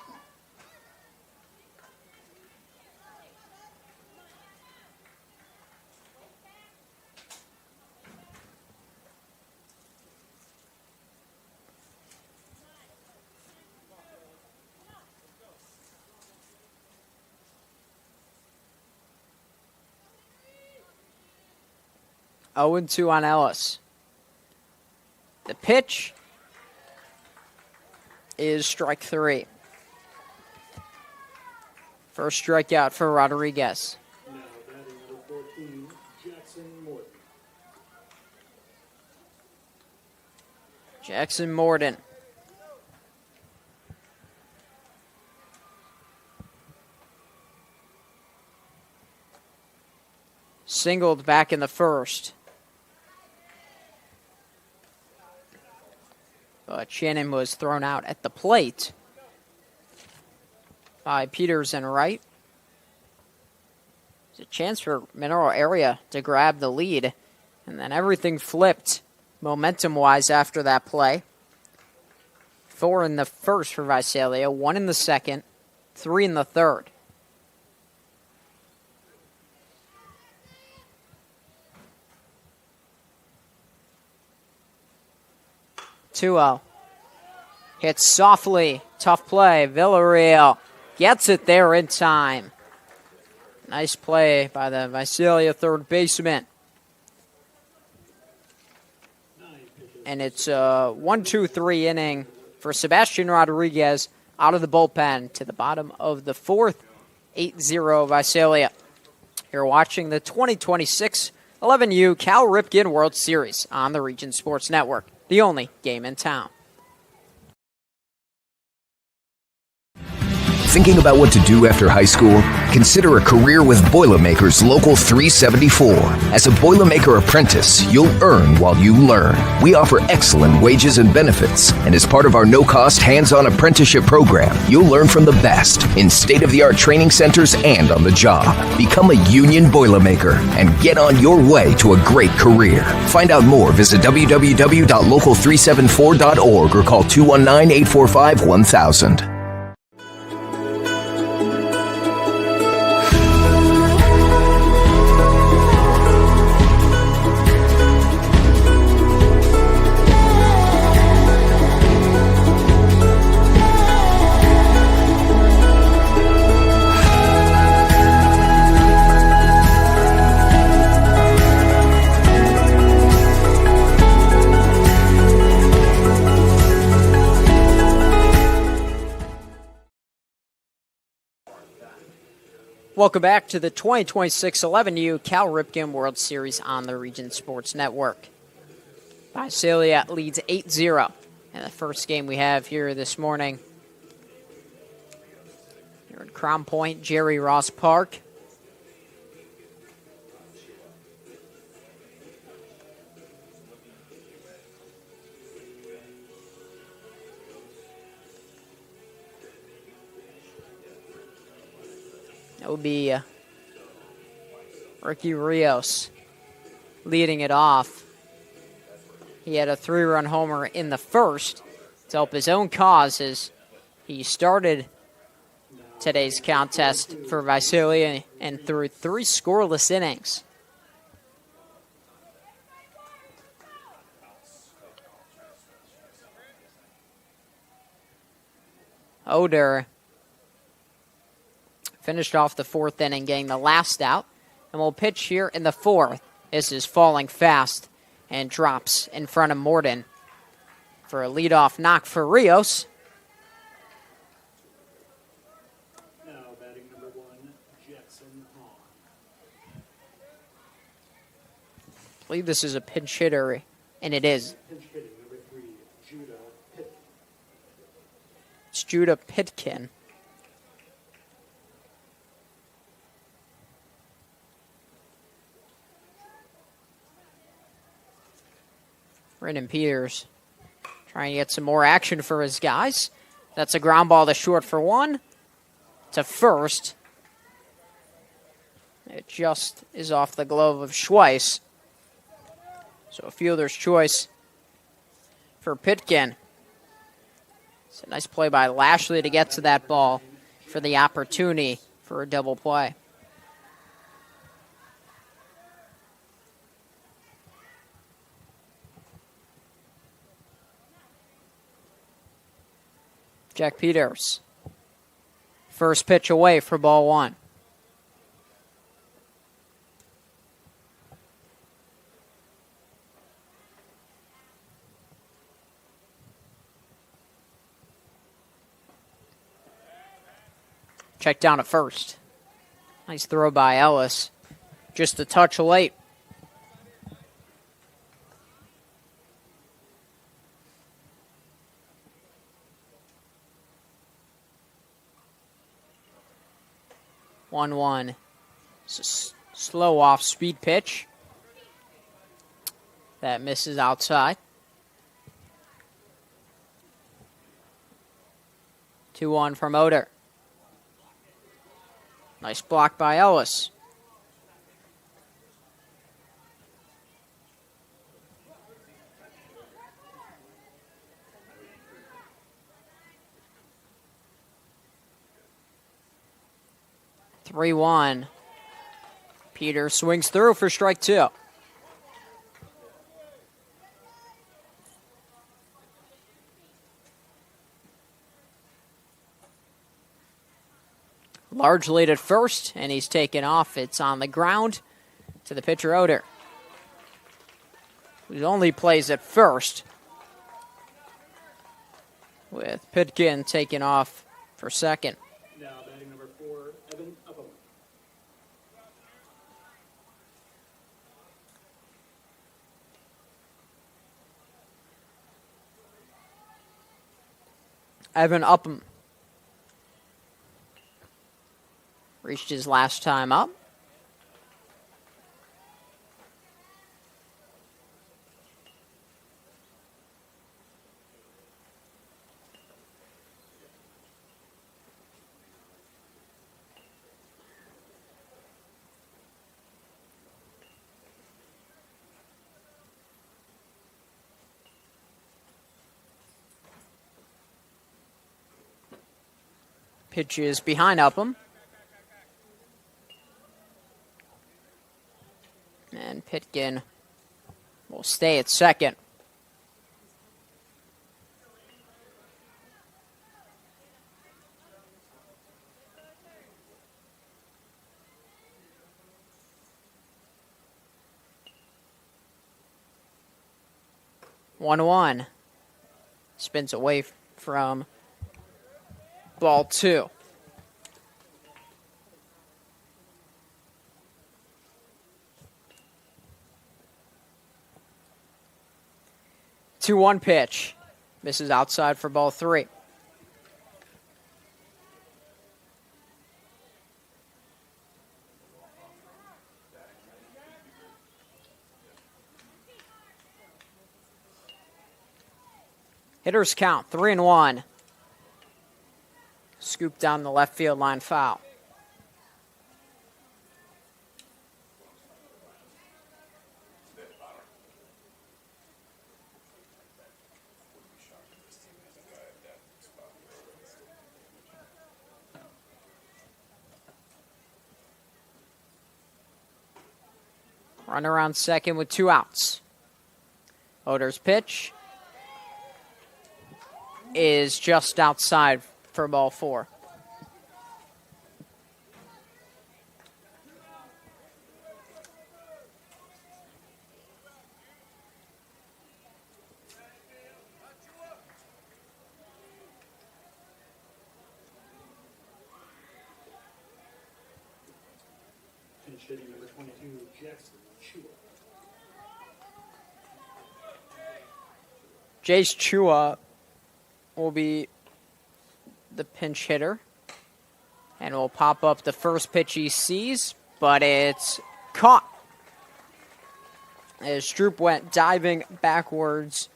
0-2 on Ellis. The pitch is strike 3. First strikeout for Rodriguez. Now batting number 14, Jackson Morton. Jackson Morden. Singled back in the first. But Shannon was thrown out at the plate by Peters and Wright. There's a chance for Mineral Area to grab the lead. And then everything flipped momentum-wise after that play. 4 in the first for Visalia, 1 in the second, 3 in the third. Two-0. Hits softly. Tough play. Villarreal gets it there in time. Nice play by the Visalia third baseman. And it's a 1-2-3 inning for Sebastian Rodriguez out of the bullpen to the bottom of the fourth. 8-0 Visalia. You're watching the 2026 11U Cal Ripken World Series on the Region Sports Network, the only game in town. Thinking about what to do after high school? Consider a career with Boilermakers Local 374. As a Boilermaker apprentice, you'll earn while you learn. We offer excellent wages and benefits, and as part of our no-cost hands-on apprenticeship program, you'll learn from the best in state-of-the-art training centers and on the job. Become a union Boilermaker and get on your way to a great career. Find out more, visit www.local374.org or call 219-845-1000. Welcome back to the 2026 11U Cal Ripken World Series on the Region Sports Network. Visalia leads 8-0 in the first game we have here this morning. Here at Crown Point, Jerry Ross Park. That would be Ricky Rios leading it off. He had a 3-run homer in the first to help his own cause as he started today's contest for Visalia and threw 3 scoreless innings. Oder finished off the fourth inning, getting the last out. And we'll pitch here in the fourth. This is falling fast and drops in front of Morden for a leadoff knock for Rios. Now batting number 1, Jackson Hahn. I believe this is a pinch hitter, and it is. Pinch hitting number 3, Judah Pitkin. It's Judah Pitkin. Brendan Peters trying to get some more action for his guys. That's a ground ball to short for 1. To first. It just is off the glove of Schweiss. So a fielder's choice for Pitkin. It's a nice play by Lashley to get to that ball for the opportunity for a double play. Jack Peters. First pitch away for ball 1. Check down at first. Nice throw by Ellis. Just a touch late. One. It's a slow off-speed pitch. That misses outside. 2-1 from Oder. Nice block by Ellis. Three one. Peter swings through for strike two. Large lead at first, and he's taken off. It's on the ground to the pitcher Oder, who only plays at first, with Pitkin taking off for second. Now batting number 4, Evan Upham. Evan Upham reached his last time up. Pitch is behind Upham. And Pitkin will stay at second. One. Spins away from ball two. Two one pitch. Misses outside for ball three. Hitters count 3-1. Scoop down the left field line foul. Runner on second with 2 outs. Oder's pitch is just outside for ball 4. Pinch hitting number 22, Jackson Chua. Jace Chua will be the pinch hitter, and will pop up the first pitch he sees, but it's caught as Stroop went diving backwards,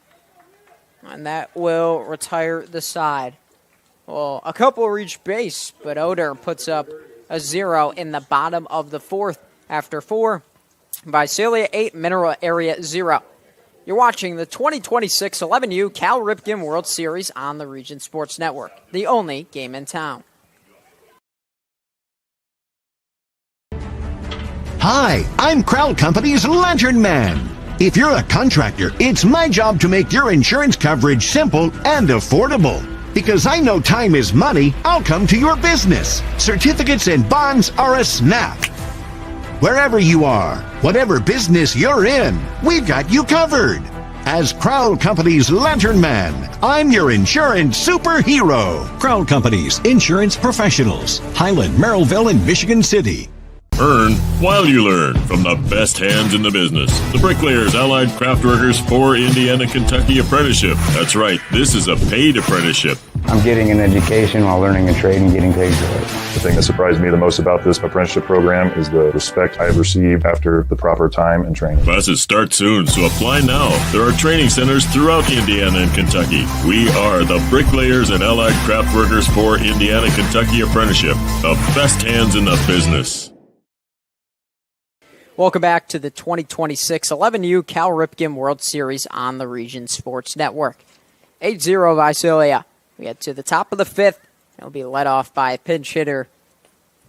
and that will retire the side. Well, a couple reach base, but Oder puts up a 0 in the bottom of the 4th after 4. Visalia 8, Mineral Area 0. You're watching the 2026 11U Cal Ripken World Series on the Region Sports Network, the only game in town. Hi, I'm Crowd Company's Lantern Man. If you're a contractor, it's my job to make your insurance coverage simple and affordable. Because I know time is money, I'll come to your business. Certificates and bonds are a snap. Wherever you are, whatever business you're in, we've got you covered. As Crowell Company's Lantern Man, I'm your insurance superhero. Crowell Companies, insurance professionals. Highland, Merrillville, and Michigan City. Earn while you learn from the best hands in the business. The Bricklayers Allied Craft Workers for Indiana, Kentucky Apprenticeship. That's right, this is a paid apprenticeship. I'm getting an education while learning a trade and getting paid for it. The thing that surprised me the most about this apprenticeship program is the respect I have received after the proper time and training. Classes start soon, so apply now. There are training centers throughout Indiana and Kentucky. We are the Bricklayers and Allied Craft Workers for Indiana, Kentucky Apprenticeship. The best hands in the business. Welcome back to the 2026 11U Cal Ripken World Series on the Region Sports Network. 8-0 Visalia. We get to the top of the fifth. It'll be led off by pinch hitter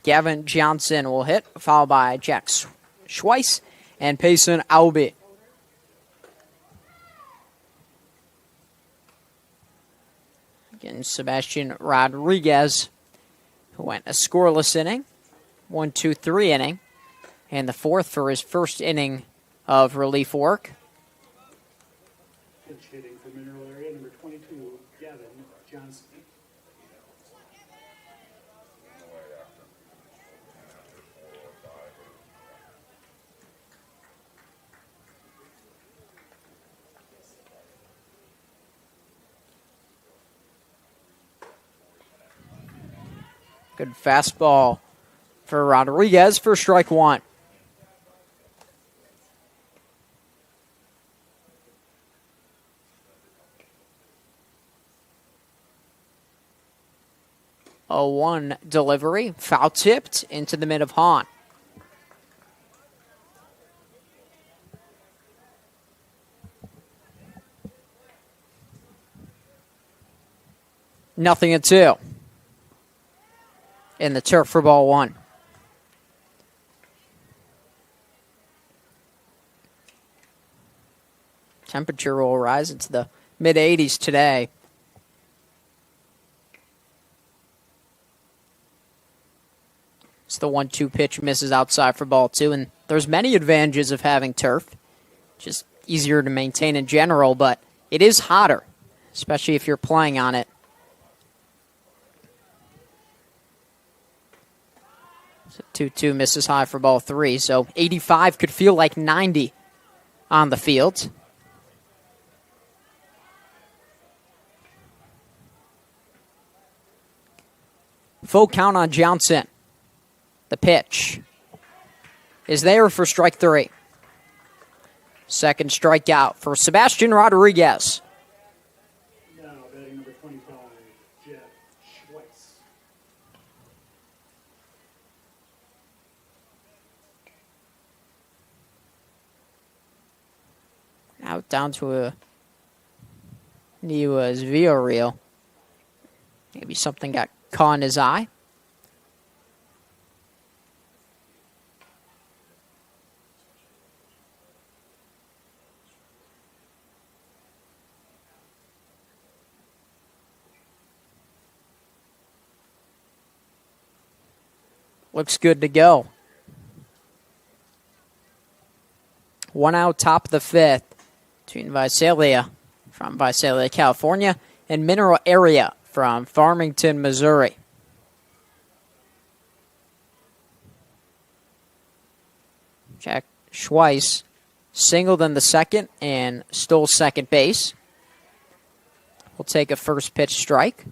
Gavin Johnson will hit, followed by Jack Schweiss and Payson Albi. Again, Sebastian Rodriguez, who went a scoreless inning, 1-2-3 inning, and the fourth for his first inning of relief work. Pitch hitting for Mineral Area, number 22, Gavin Johnson. Good fastball for Rodriguez for strike one. A 1 delivery, foul tipped into the mid of Hahn. Nothing at 2. In the turf for ball 1. Temperature will rise into the mid-80s today. It's the 1-2 pitch, misses outside for ball 2, and there's many advantages of having turf. Just easier to maintain in general, but it is hotter, especially if you're playing on it. So 2-2 misses high for ball 3, so 85 could feel like 90 on the field. Full count on Johnson. The pitch is there for strike 3. Second strikeout for Sebastian Rodriguez. Now batting number 25, Jack Schweiss. Out down to a Niwa's Via reel. Maybe something got caught in his eye. Looks good to go. 1 out, top of the 5th between Visalia from Visalia, California, and Mineral Area from Farmington, Missouri. Jack Schweiss singled in the second and stole second base. We'll take a first pitch strike.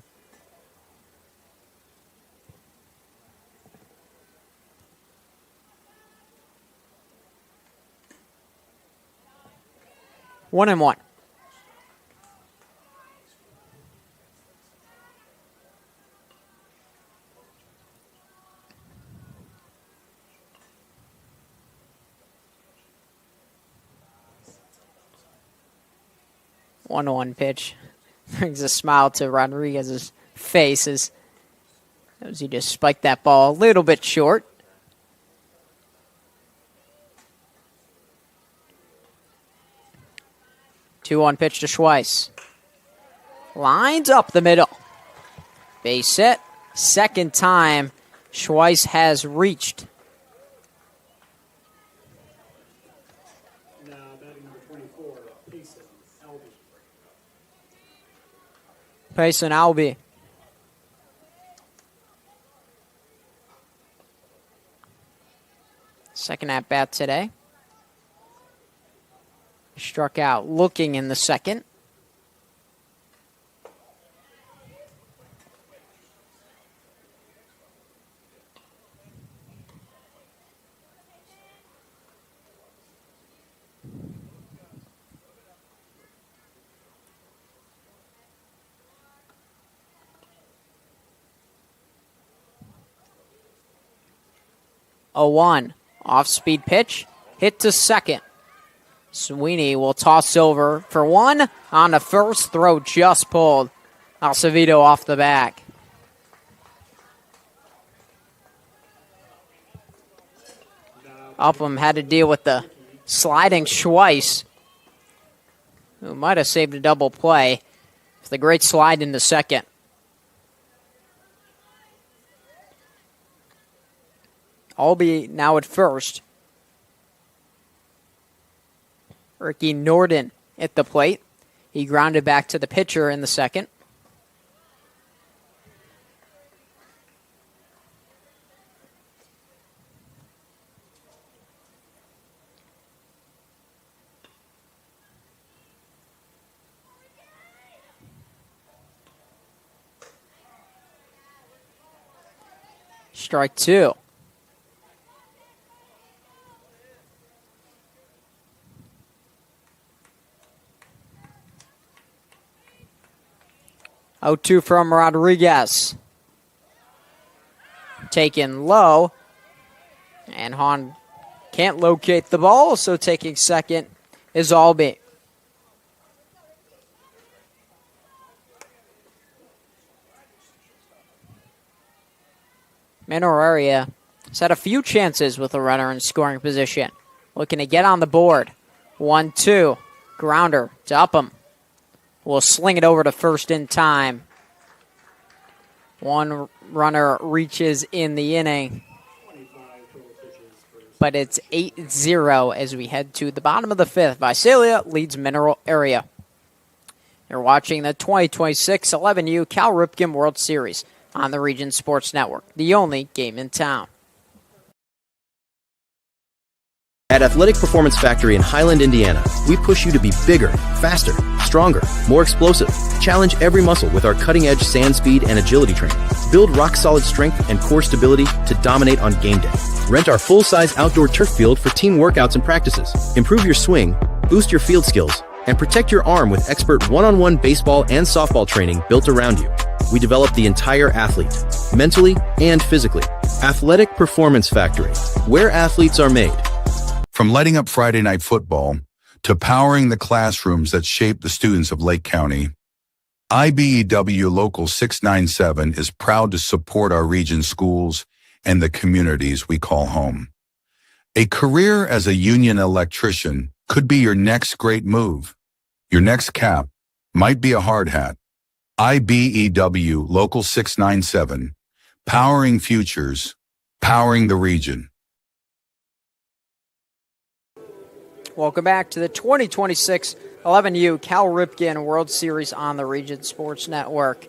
1-1. One pitch brings a smile to Rodriguez's face as he just spiked that ball a little bit short. Two-one pitch to Schweiss. Lines up the middle. Base set. Second time Schweiss has reached. Now batting number 24, Payson Payson Albee. Second at bat today. Struck out looking in the second. A 1 off-speed pitch, hit to second. Sweeney will toss over for 1 on the first, throw just pulled. Acevedo off the back. Upham had to deal with the sliding Schweiss, who might have saved a double play with a great slide into second. Albee now at first. Ricky Norden at the plate. He grounded back to the pitcher in the second. Strike 2. Oh, 2 from Rodriguez. Taken low. And Hahn can't locate the ball, so taking second is Albee. Mineral Area has had a few chances with a runner in scoring position. Looking to get on the board. 1-2. Grounder to Upham. Will sling it over to first in time. One runner reaches in the inning. But it's 8-0 as we head to the bottom of the fifth. Visalia leads Mineral Area. You're watching the 2026 11U Cal Ripken World Series on the Region Sports Network, the only game in town. At Athletic Performance Factory in Highland, Indiana, we push you to be bigger, faster, stronger, more explosive. Challenge every muscle with our cutting-edge sand speed and agility training. Build rock-solid strength and core stability to dominate on game day. Rent our full-size outdoor turf field for team workouts and practices. Improve your swing, boost your field skills, and protect your arm with expert one-on-one baseball and softball training built around you. We develop the entire athlete, mentally and physically. Athletic Performance Factory, where athletes are made. From lighting up Friday night football to powering the classrooms that shape the students of Lake County, IBEW Local 697 is proud to support our region's schools and the communities we call home. A career as a union electrician could be your next great move. Your next cap might be a hard hat. IBEW Local 697, powering futures, powering the region. Welcome back to the 2026 11U Cal Ripken World Series on the Region Sports Network.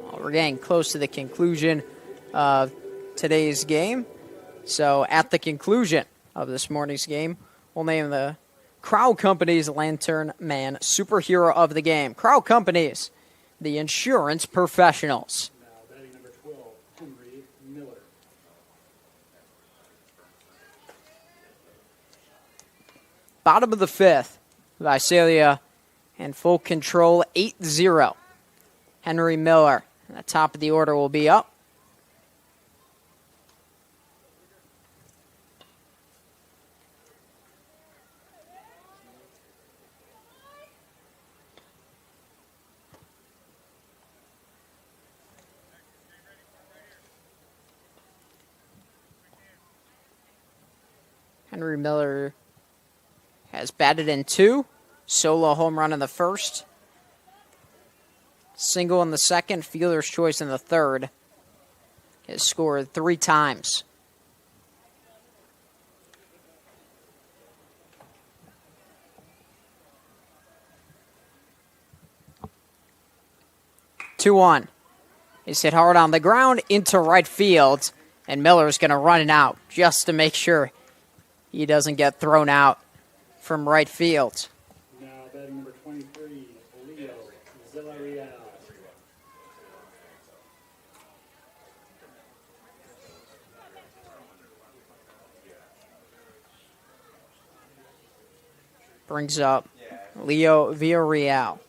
Well, we're getting close to the conclusion of today's game. So at the conclusion of this morning's game, we'll name the Crowd Companies Lantern Man Superhero of the Game. Crowd Companies, the insurance professionals. Bottom of the fifth, Visalia in full control, 8-0. Henry Miller, at the top of the order, will be up. Henry Miller has batted in 2. Solo home run in the first. Single in the second. Fielder's choice in the third. Has scored 3 times. 2-1. He's hit hard on the ground into right field, and Miller's going to run it out just to make sure he doesn't get thrown out from right field. Now batting number 23, Leo Visalia. Brings up Leo Villarreal.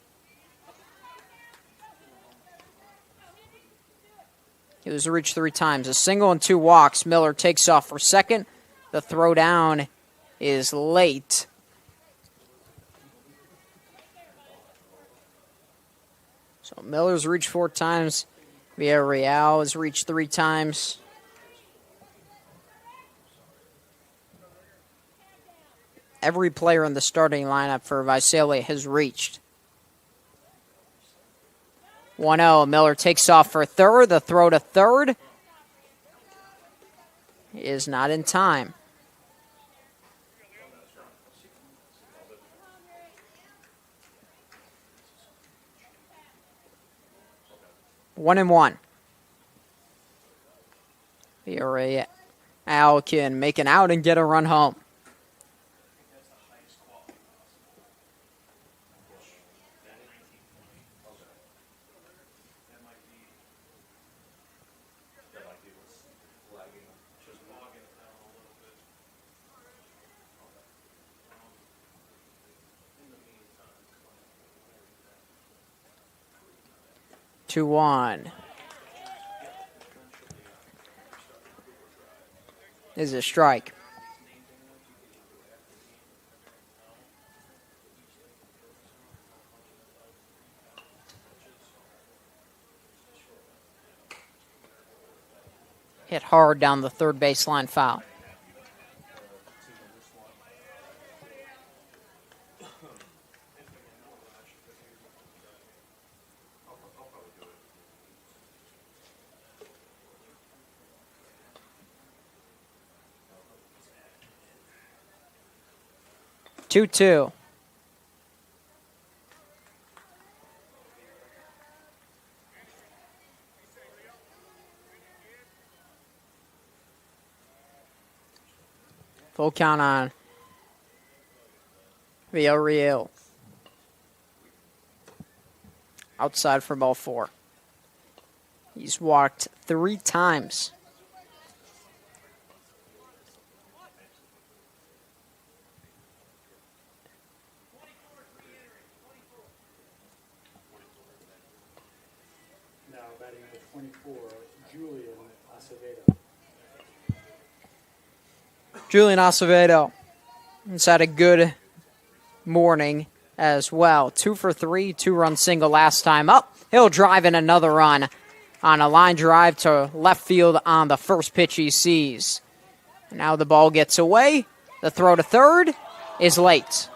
He was reached 3 times. A single and 2 walks. Miller takes off for second. The throw down is late. So Miller's reached 4 times. Villarreal has reached 3 times. Every player in the starting lineup for Visalia has reached. 1-0. Miller takes off for third. The throw to third is not in time. One and one. Villarreal can make an out and get a run home. Two one is a strike. Hit hard down the third baseline foul. Two. Full count on Villarreal. Outside for ball 4. He's walked 3 times. Now batting number 24, Julian Acevedo. Julian Acevedo has had a good morning as well. 2 for 3, 2-run single last time up. He'll drive in another run on a line drive to left field on the first pitch he sees. Now the ball gets away. The throw to third is late.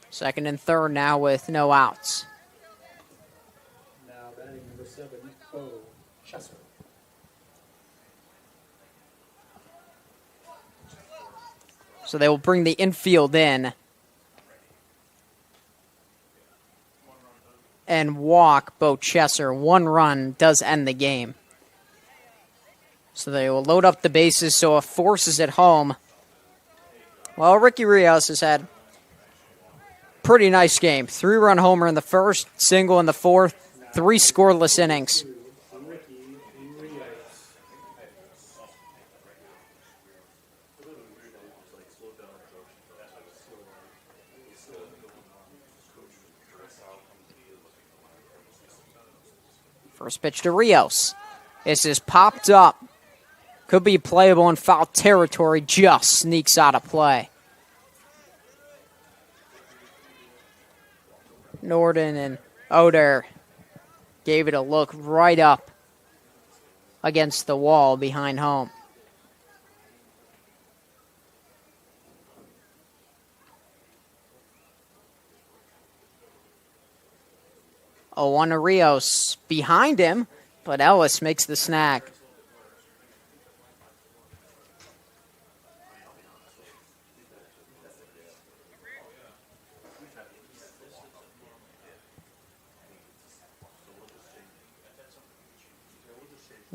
Second and third now with no outs. Now batting number 7, Bo Chesser. So they will bring the infield in and walk Bo Chesser. 1 run does end the game. So they will load up the bases so it forces it home. Well, Ricky Rios has had pretty nice game. 3-run homer in the first, single in the fourth, 3 scoreless innings. First pitch to Rios. This is popped up. Could be playable in foul territory, just sneaks out of play. Norden and Oder gave it a look right up against the wall behind home. Oh, one to Rios behind him, but Ellis makes the snag.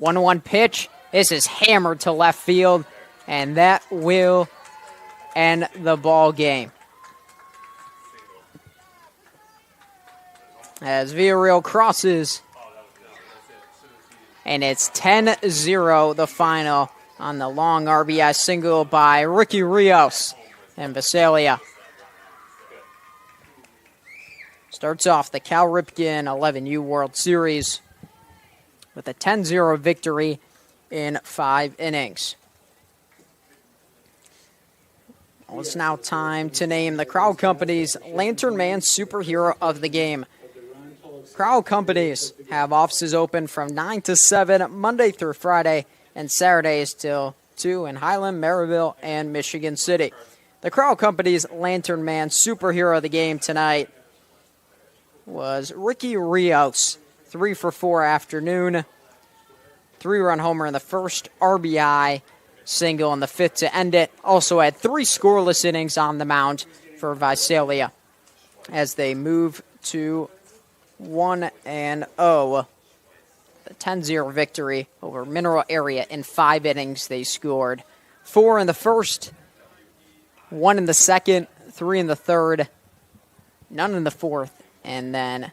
1-1 pitch. This is hammered to left field, and that will end the ball game. As Villarreal crosses, and it's 10-0 the final on the long RBI single by Ricky Rios and Visalia. Starts off the Cal Ripken 11U World Series with a 10-0 victory in 5 innings. Well, it's now time to name the Crowd Company's Lantern Man Superhero of the Game. Crowd Companies have offices open from 9 to 7 Monday through Friday and Saturdays till 2 in Highland, Maryville, and Michigan City. The Crowd Company's Lantern Man Superhero of the Game tonight was Ricky Rios, 3 for 4 afternoon, 3-run homer in the first, RBI single in the 5th to end it. Also had 3 scoreless innings on the mound for Visalia as they move to 1-0. The 10-0 victory over Mineral Area. In 5 innings they scored 4 in the first, 1 in the second, 3 in the third, none in the fourth, and then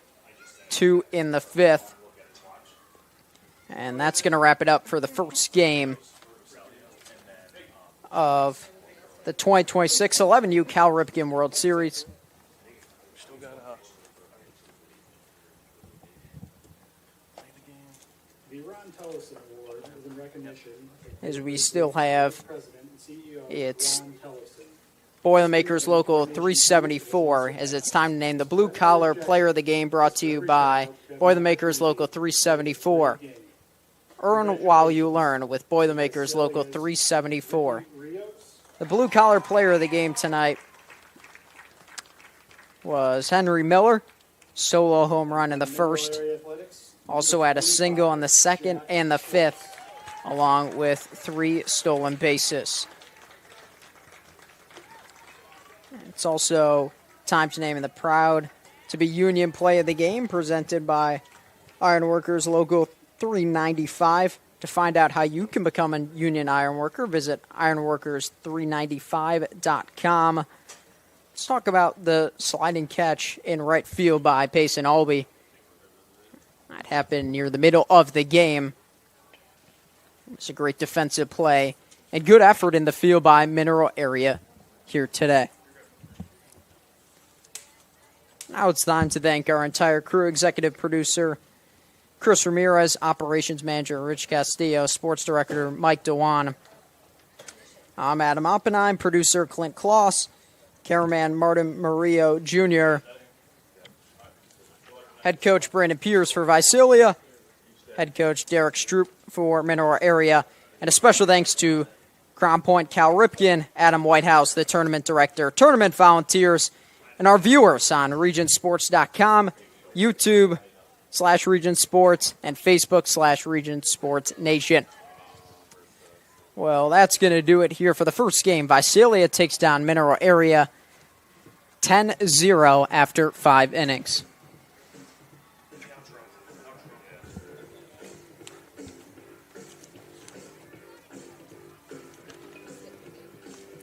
2 in the 5th. And that's going to wrap it up for the first game of the 2026 11U Cal Ripken World Series. The Ron Tellison Award is in recognition As we still have, it's Boilermakers Local 374, as it's time to name the Blue Collar Player of the Game, brought to you by Boilermakers Local 374. Earn while you learn with Boilermakers Local 374. The Blue Collar Player of the Game tonight was Henry Miller, solo home run in the first. Also had a single in the second and the 5th, along with 3 stolen bases. It's also time to name the proud to be Union Play of the Game, presented by Ironworkers Local 395. To find out how you can become a Union Ironworker, visit ironworkers395.com. Let's talk about the sliding catch in right field by Payson Albee. That happened near the middle of the game. It's a great defensive play and good effort in the field by Mineral Area here today. Now it's time to thank our entire crew, executive producer Chris Ramirez, operations manager Rich Castillo, sports director Mike Dewan. I'm Adam Oppenheim, producer Clint Kloss, cameraman Martin Murillo Jr., head coach Brandon Pierce for Visalia, head coach Derek Stroop for Mineral Area, and a special thanks to Crown Point Cal Ripken, Adam Whitehouse, the tournament director, tournament volunteers, and our viewers on regionsports.com, YouTube/Region Sports, and Facebook/Region Sports Nation. Well, that's going to do it here for the first game. Visalia takes down Mineral Area 10-0 after 5 innings.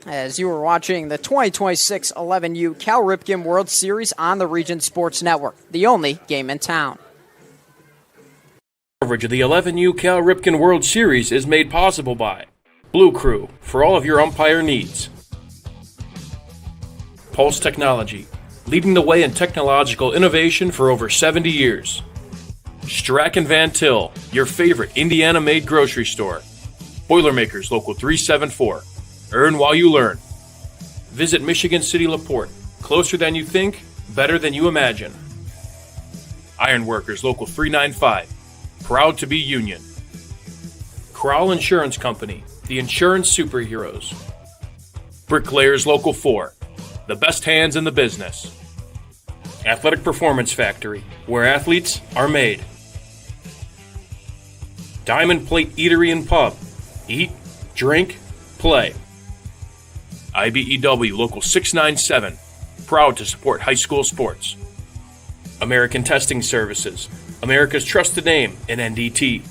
As you were watching the 2026 11U Cal Ripken World Series on the Region Sports Network, the only game in town. Coverage of the 11U Cal Ripken World Series is made possible by Blue Crew for all of your umpire needs. Pulse Technology, leading the way in technological innovation for over 70 years. Strack & Van Til, your favorite Indiana-made grocery store. Boilermakers Local 374. Earn while you learn. Visit Michigan City LaPorte. Closer than you think, better than you imagine. Ironworkers Local 395. Proud to be Union. Crowell Insurance Company, the insurance superheroes. Bricklayers Local 4, the best hands in the business. Athletic Performance Factory, where athletes are made. Diamond Plate Eatery and Pub. Eat, drink, play. IBEW Local 697, proud to support high school sports. American Testing Services, America's trusted name in NDT.